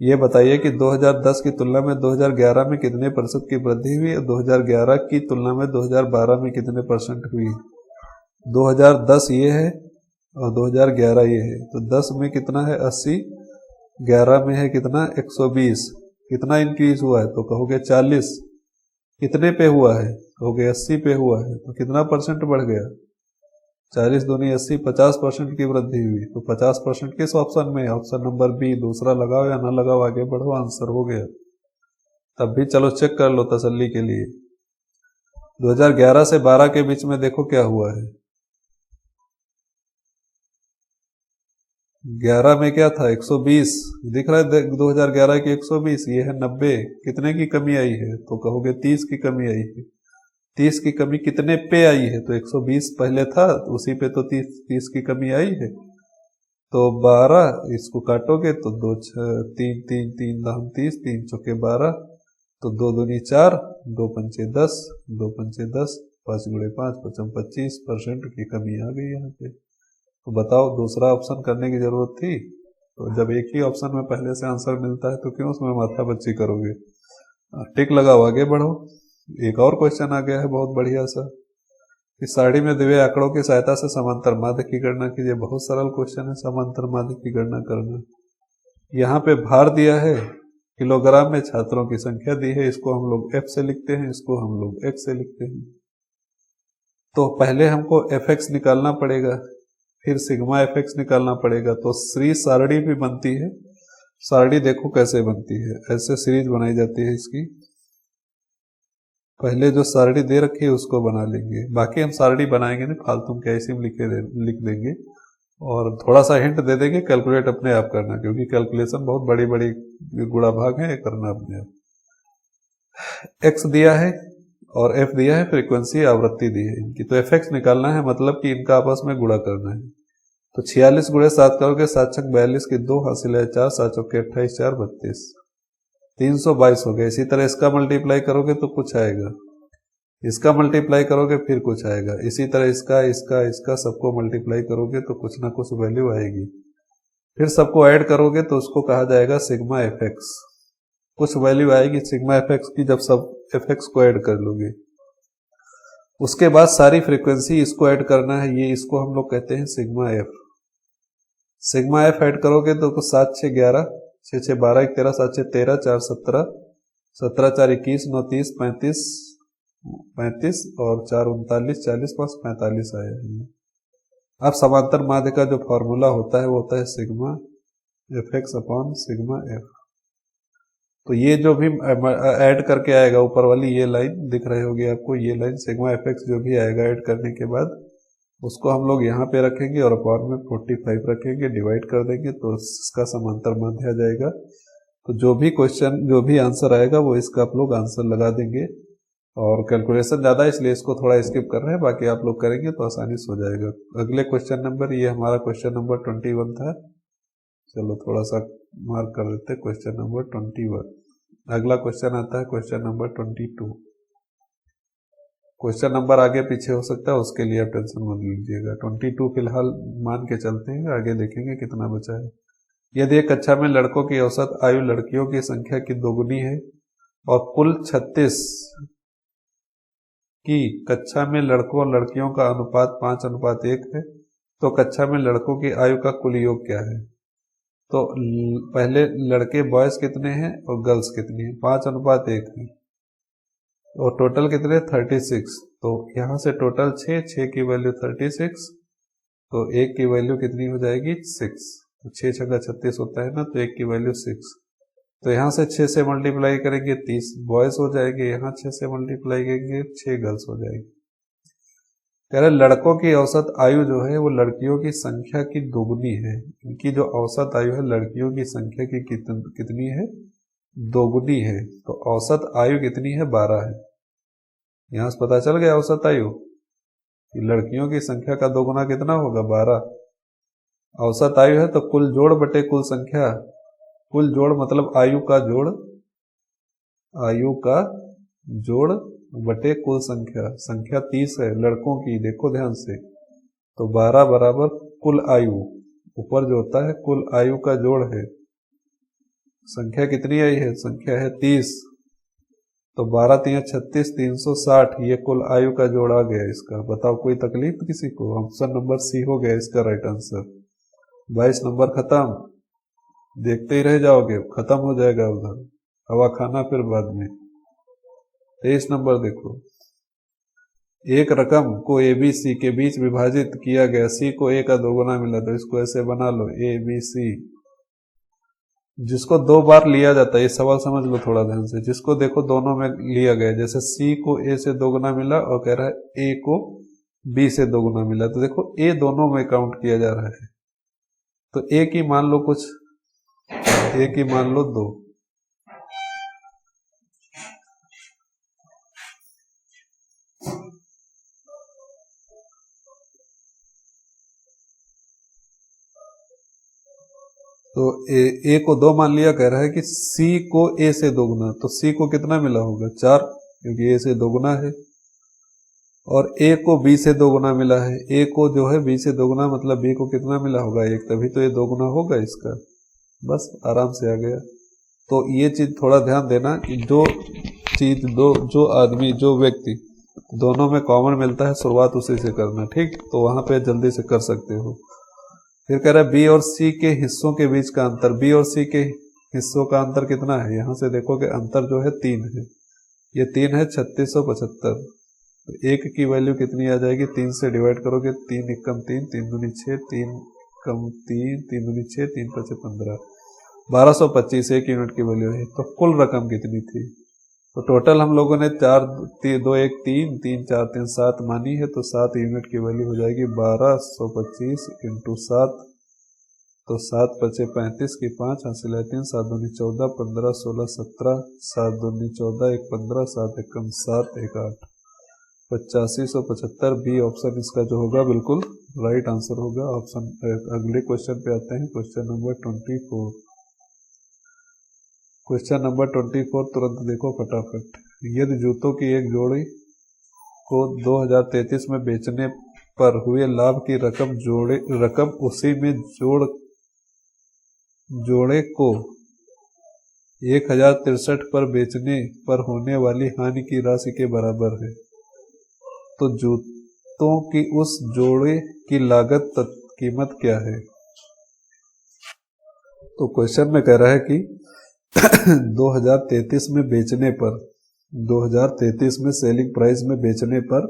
ये बताइए कि 2010 की तुलना में 2011 में कितने % की वृद्धि हुई और 2011 की तुलना में 2012 में कितने % हुई। 2010 ये है और 2011 ये है, तो 10 में कितना है 80, 11 में है कितना 120, कितना इंक्रीज हुआ है तो कहोगे 40। कितने पे हुआ है कहोगे 80 पे हुआ है, तो कितना % बढ़ गया, 40 दूनी 80, 50% की वृद्धि हुई। तो 50% किस ऑप्शन में, ऑप्शन नंबर बी। दूसरा लगाओ या ना लगाओ, आगे बढ़ो, आंसर हो गया। तब भी चलो चेक कर लो तसल्ली के लिए। 2011 से 12 के बीच में देखो क्या हुआ है। 11 में क्या था 120, दिख रहा है 2011 की 120, ये है 90। कितने की कमी आई है तो कहोगे 30 की कमी आई है। 30 की कमी कितने पे आई है, तो 120 पहले था, उसी पे तो 30 की कमी आई है। तो 12, इसको काटोगे तो 2 6 3 3 3 दाम 30, 3 चौके 12, तो 2 दूनी 4, 2 पंचे 10, 2 पंचे 10, 5 गुणे 5 55, 25% की कमी आ गई यहाँ पे। तो बताओ दूसरा ऑप्शन करने की जरूरत थी, तो जब एक ही ऑप्शन में पहले से आंसर मिलता है तो क्यों उसमें माथापच्ची करोगे। टिक लगाओ, आगे बढ़ो। एक और क्वेश्चन आ गया है बहुत बढ़िया सा, कि सारणी में दिए आंकड़ों की सहायता से समांतर माध्य की गणना कीजिए। बहुत सरल क्वेश्चन है समांतर माध्य की गणना करना। यहाँ पे भार दिया है किलोग्राम में, छात्रों की संख्या दी है, इसको हम लोग F से लिखते हैं, इसको हम लोग X से लिखते हैं। तो पहले हमको Fx निकालना पड़ेगा, फिर सिग्मा Fx निकालना पड़ेगा। तो श्री सारणी भी बनती है। सारणी देखो कैसे बनती है, ऐसे सीरीज बनाई जाती है इसकी। पहले जो सारणी दे रखी है उसको बना लेंगे, बाकी हम सारणी बनाएंगे नहीं, फालतू में कैसे लिख देंगे। और थोड़ा सा हिंट दे देंगे, कैलकुलेट अपने आप करना, क्योंकि कैलकुलेशन बहुत बड़ी बड़ी गुणा भाग है, करना अपने आप। एक्स दिया है और एफ दिया है, फ्रीक्वेंसी आवृत्ति दी है इनकी। तो एफ एक्स निकालना है, मतलब कि इनका आपस में गुणा करना है। तो 46 गुणे 7 करोगे, 7 छक 42 की 2 हासिल है 4, 7 चौके 28, 4 32, 322 हो गया। इसी तरह इसका मल्टीप्लाई करोगे तो कुछ आएगा, इसका मल्टीप्लाई करोगे फिर कुछ आएगा, इसी तरह इसका इसका इसका सबको मल्टीप्लाई करोगे तो कुछ ना कुछ वैल्यू आएगी। फिर सबको ऐड करोगे तो उसको कहा जाएगा सिग्मा एफ एक्स। कुछ वैल्यू आएगी सिग्मा एफ एक्स की जब सब एफ एक्स को ऐड कर लोगे। उसके बाद सारी फ्रीक्वेंसी इसको ऐड करना है, ये इसको हम लोग कहते हैं sigma F. Sigma F add करोगे तो 7 6 11, 6 6 12, 1 13, 7 6 13, 4 17, 17 4 21, 9 30, 35 35 और 4 39, 40 5 45 आया है। अब समांतर माध्य का जो फॉर्मूला होता है वो होता है sigma F x upon sigma F. तो ये जो भी ऐड करके आएगा, ऊपर वाली ये लाइन दिख रही होगी आपको, ये लाइन सिग्मा एफ एक्स जो भी आएगा ऐड करने के बाद उसको हम लोग यहाँ पे रखेंगे और अपॉन में 45 रखेंगे, डिवाइड कर देंगे तो इसका समांतर माध्य आ जाएगा। तो जो भी क्वेश्चन जो भी आंसर आएगा वो इसका आप लोग आंसर लगा देंगे। और कैलकुलेशन ज़्यादा है इसलिए इसको थोड़ा स्किप कर रहे हैं, बाकी आप लोग करेंगे तो आसानी से हो जाएगा। अगले क्वेश्चन नंबर, ये हमारा क्वेश्चन नंबर 21 था, चलो थोड़ा सा मार्क कर देते हैं क्वेश्चन नंबर 21। अगला क्वेश्चन आता है क्वेश्चन नंबर 22। क्वेश्चन नंबर आगे पीछे हो सकता है, उसके लिए आप टेंशन मत लीजिएगा। 22 फिलहाल मान के चलते हैं, आगे देखेंगे कितना बचा है। यदि एक कक्षा में लड़कों की औसत आयु लड़कियों की संख्या की दोगुनी है और कुल 36 की कक्षा में लड़कों और लड़कियों का अनुपात 5:1 है, तो कक्षा में लड़कों की आयु का कुल योग क्या है? तो पहले लड़के बॉयज कितने हैं और गर्ल्स कितनी है? 5:1 है और टोटल कितने? 36। तो यहाँ से टोटल 6 की वैल्यू 36, तो 1 की वैल्यू कितनी हो जाएगी? 6। तो 6 छक्का 36 होता है ना, तो 1 की वैल्यू 6। तो यहाँ से 6 से मल्टीप्लाई करेंगे 30 बॉयज हो जाएंगे, यहाँ 6 से मल्टीप्लाई करेंगे 6 गर्ल्स हो जाएगी। कह रहे लड़कों की औसत आयु जो है वो लड़कियों की संख्या की दोगुनी है। इनकी जो औसत आयु है लड़कियों की संख्या की कितनी है? दोगुनी है। तो औसत आयु कितनी है? 12 है। यहाँ से पता चल गया औसत आयु कि लड़कियों की संख्या का दोगुना कितना होगा? 12। औसत आयु है तो कुल जोड़ बटे कुल संख्या, कुल जोड़ मतलब आयु का जोड़, आयु का जोड़ बटे कुल संख्या। संख्या 30 है लड़कों की, देखो ध्यान से, तो 12 बराबर कुल आयु, ऊपर जो होता है कुल आयु का जोड़ है। संख्या कितनी आई है? संख्या है 30, तो 12 3 36 360, ये कुल आयु का जोड़ आ गया इसका। बताओ कोई तकलीफ किसी को? ऑप्शन नंबर सी हो गया इसका राइट आंसर। 22 नंबर खत्म, देखते ही रह जाओगे, खत्म हो जाएगा उधर, हवा खाना फिर बाद में। 23 नंबर देखो, एक रकम को ए बी सी के बीच विभाजित किया गया, सी को ए का दोगुना मिला, तो इसको ऐसे बना लो ए बी सी, जिसको 2 बार लिया जाता है। ये सवाल समझ लो थोड़ा ध्यान से, जिसको देखो दोनों में लिया गया, जैसे सी को ए से दोगुना मिला और कह रहा है ए को बी से दोगुना मिला, तो देखो ए दोनों में काउंट किया जा रहा है। तो ए की मान लो कुछ, ए की मान लो 2, तो ए को 2 मान लिया। कह रहा है कि सी को ए से दोगुना, तो सी को कितना मिला होगा? 4, क्योंकि ए से दोगुना है। और ए को बी से दोगुना मिला है, ए को जो है बी से दोगुना मतलब बी को कितना मिला होगा? 1, तभी तो ये दोगुना होगा इसका। बस आराम से आ गया। तो ये चीज थोड़ा ध्यान देना कि जो चीज जो आदमी, जो व्यक्ति दोनों में कॉमन मिलता है, शुरुआत उसी से करना, ठीक? तो वहां पे जल्दी से कर सकते हो। फिर कह रहा है बी और सी के हिस्सों के बीच का अंतर, बी और सी के हिस्सों का अंतर कितना है? यहाँ से देखोगे अंतर जो है 3 है, ये 3 है 3675। तो 1 की वैल्यू कितनी आ जाएगी? 3 से डिवाइड करोगे, 3 एकम 3, 3 दूनी 6, 3 कम 3, 3 दूनी 6, 3 5 15, 1225 1 यूनिट की वैल्यू है। तो कुल रकम कितनी थी? तो टोटल हम लोगों ने 4 2 1 3 3 4 3 7 मानी है, तो 7 यूनिट की वैल्यू हो जाएगी 1225 इंटू 7, तो 7 5 35 की 5 हासिल है 3, 7 दूनी 14, 15 16 17, 7 दूनी 14 1 15, 7 एकम 7 1 8, 8575। बी ऑप्शन इसका जो होगा बिल्कुल राइट आंसर होगा ऑप्शन। अगले क्वेश्चन पे आते हैं, क्वेश्चन नंबर 24। क्वेश्चन नंबर 24 तुरंत देखो फटाफट। यदि जूतों की एक जोड़ी को 2033 में बेचने पर हुए लाभ की रकम उसी में जोड़े को 1063 पर बेचने पर होने वाली हानि की राशि के बराबर है, तो जूतों की उस जोड़े की लागत कीमत क्या है? तो क्वेश्चन में कह रहा है कि 2033 में बेचने पर, 2033 में सेलिंग प्राइस में बेचने पर,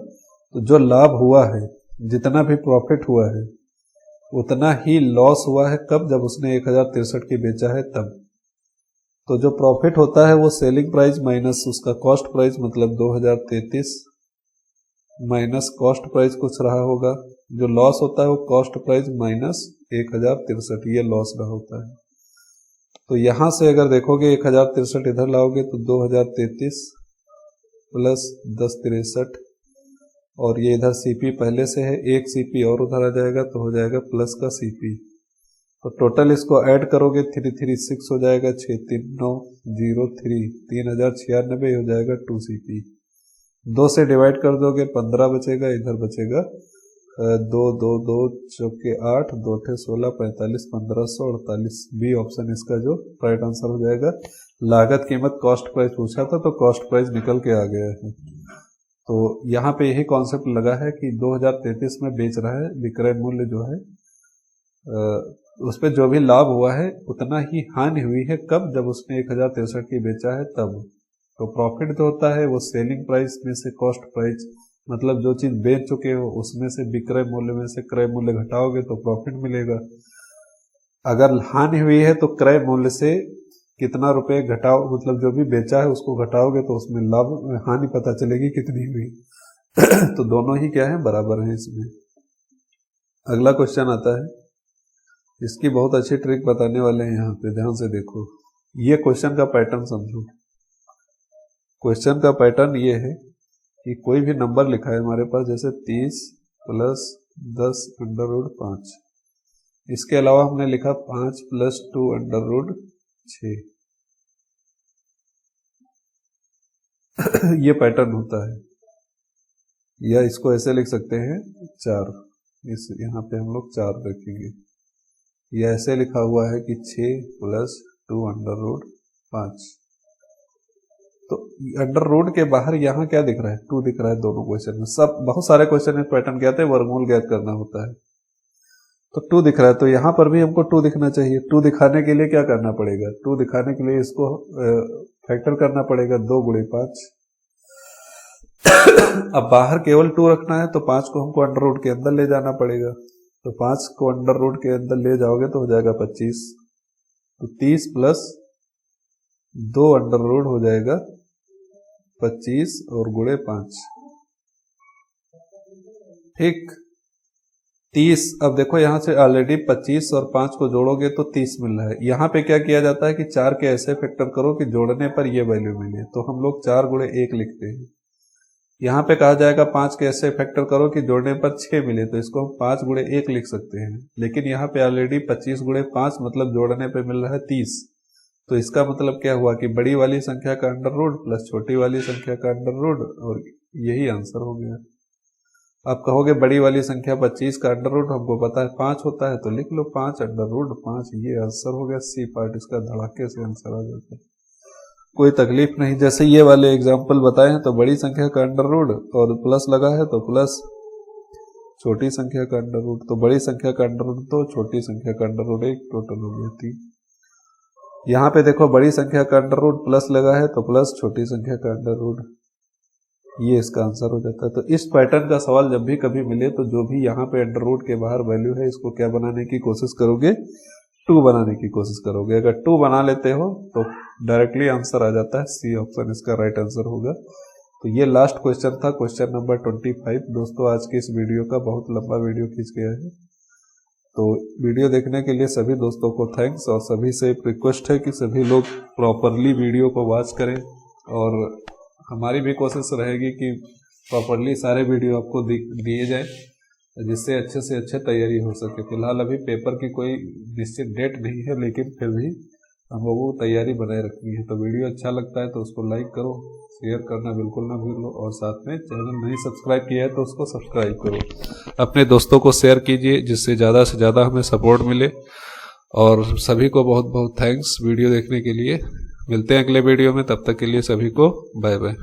तो जो लाभ हुआ है, जितना भी प्रॉफिट हुआ है, उतना ही लॉस हुआ है। कब? जब उसने 1063 की बेचा है तब। तो जो प्रॉफिट होता है वो सेलिंग प्राइस माइनस उसका कॉस्ट प्राइस, मतलब 2033 माइनस कॉस्ट प्राइस कुछ रहा होगा। जो लॉस होता है वो कॉस्ट प्राइस माइनस 1063, ये लॉस रहा होता है। तो यहां से अगर देखोगे 1063 इधर लाओगे तो 2033 प्लस 1063 और ये इधर CP पहले से है, एक CP और उधर आ जाएगा तो हो जाएगा प्लस का CP। तो टोटल इसको ऐड करोगे 336 हो जाएगा, 63903 3096 हो जाएगा 2CP। 2 से डिवाइड कर दोगे 15 बचेगा, इधर बचेगा 2 2 2 चौके 8 2 थे 16 45 1548। बी ऑप्शन इसका जो राइट आंसर हो जाएगा। लागत कीमत कॉस्ट प्राइस पूछा था तो कॉस्ट प्राइस निकल के आ गया है। तो यहाँ पे यही कॉन्सेप्ट लगा है कि 2033 में बेच रहा है, विक्रय मूल्य जो है उस पर जो भी लाभ हुआ है उतना ही हानि हुई है। कब? जब उसने 1063 की बेचा है तब। तो प्रॉफिट जो होता है वो सेलिंग प्राइस में से कॉस्ट प्राइस, मतलब जो चीज बेच चुके हो उसमें से विक्रय मूल्य में से क्रय मूल्य घटाओगे तो प्रॉफिट मिलेगा। अगर हानि हुई है तो क्रय मूल्य से कितना रुपए घटाओ, मतलब जो भी बेचा है उसको घटाओगे तो उसमें लाभ हानि पता चलेगी कितनी हुई। तो दोनों ही क्या है, बराबर है इसमें। अगला क्वेश्चन आता है, इसकी बहुत अच्छी ट्रिक बताने वाले हैं यहाँ पे, ध्यान से देखो। ये क्वेश्चन का पैटर्न समझो। क्वेश्चन का पैटर्न ये है कि कोई भी नंबर लिखा है हमारे पास, जैसे 30 प्लस 10 अंडर रूट 5। इसके अलावा हमने लिखा 5 प्लस 2 अंडर रूट 6। ये पैटर्न होता है। या इसको ऐसे लिख सकते हैं 4, इस यहाँ पे हम लोग 4 रखेंगे। या ऐसे लिखा हुआ है कि 6 प्लस 2 अंडर रूट 5। तो अंडर रूट के बाहर यहाँ क्या दिख रहा है, 2 दिख रहा है दोनों क्वेश्चन में। सब बहुत सारे क्वेश्चन में पैटर्न क्या आते हैं, वर्गमूल ज्ञात करना होता है। तो 2 दिख रहा है तो यहाँ पर भी हमको 2 दिखना चाहिए। 2 दिखाने के लिए क्या करना पड़ेगा, 2 दिखाने के लिए इसको फैक्टर करना पड़ेगा, 2 गुणे 5। अब बाहर केवल 2 रखना है तो 5 को हमको अंडर रूट के अंदर ले जाना पड़ेगा। तो 5 को अंडर रूट के अंदर ले जाओगे तो हो जाएगा 25। तो 30 प्लस 2 अंडर रूट हो जाएगा 25 और गुणे 5। ठीक, 30। अब देखो यहाँ से ऑलरेडी 25 और 5 को जोड़ोगे तो 30 मिल रहा है। यहाँ पे क्या किया जाता है कि 4 के ऐसे फैक्टर करो कि जोड़ने पर ये वैल्यू मिले, तो हम लोग 4 गुणे 1 लिखते हैं। यहाँ पे कहा जाएगा 5 के ऐसे फैक्टर करो कि जोड़ने पर 6 मिले, तो इसको हम 5 गुणे 1 लिख सकते हैं। लेकिन यहाँ पे ऑलरेडी 25 गुणे 5 मतलब जोड़ने पे मिल रहा है 30। तो इसका मतलब क्या हुआ कि बड़ी वाली संख्या का अंडर रूट प्लस छोटी वाली संख्या का अंडर रूट, और यही आंसर हो गया। आप कहोगे बड़ी वाली संख्या 25 का अंडर रूट हमको पता है 5 होता है, तो लिख लो 5 अंडर रूट 5। ये आंसर हो गया। सी पार्ट इसका धड़ाके से आंसर आ जाता है, कोई तकलीफ नहीं। जैसे ये वाले एग्जाम्पल बताए हैं तो बड़ी संख्या का अंडर रूट और प्लस लगा है तो प्लस छोटी संख्या का अंडर रूट, तो बड़ी संख्या का अंडर रूट तो छोटी संख्या का अंडर रूट 1, टोटल हो गया 3। यहाँ पे देखो बड़ी संख्या का अंडर रूट प्लस लगा है तो प्लस छोटी संख्या का अंडर रूट, ये इसका आंसर हो जाता है। तो इस पैटर्न का सवाल जब भी कभी मिले तो जो भी यहाँ पे अंडर रूट के बाहर वैल्यू है इसको क्या बनाने की कोशिश करोगे, 2 बनाने की कोशिश करोगे। अगर 2 बना लेते हो तो डायरेक्टली आंसर आ जाता है। सी ऑप्शन इसका राइट आंसर होगा। तो ये लास्ट क्वेश्चन था, क्वेश्चन नंबर 25। दोस्तों आज के इस वीडियो का बहुत लंबा वीडियो खींच गया है, तो वीडियो देखने के लिए सभी दोस्तों को थैंक्स। और सभी से एक रिक्वेस्ट है कि सभी लोग प्रॉपरली वीडियो को वॉच करें, और हमारी भी कोशिश रहेगी कि प्रॉपरली सारे वीडियो आपको दिए जाए जिससे अच्छे से अच्छे तैयारी हो सके। फिलहाल अभी पेपर की कोई निश्चित डेट नहीं है, लेकिन फिर भी हम लोगों को तैयारी बनाए रखनी है। तो वीडियो अच्छा लगता है तो उसको लाइक करो, शेयर करना बिल्कुल ना भूलो, और साथ में चैनल नहीं सब्सक्राइब किया है तो उसको सब्सक्राइब करो। अपने दोस्तों को शेयर कीजिए जिससे ज़्यादा से ज़्यादा हमें सपोर्ट मिले। और सभी को बहुत बहुत थैंक्स वीडियो देखने के लिए। मिलते हैं अगले वीडियो में, तब तक के लिए सभी को बाय बाय।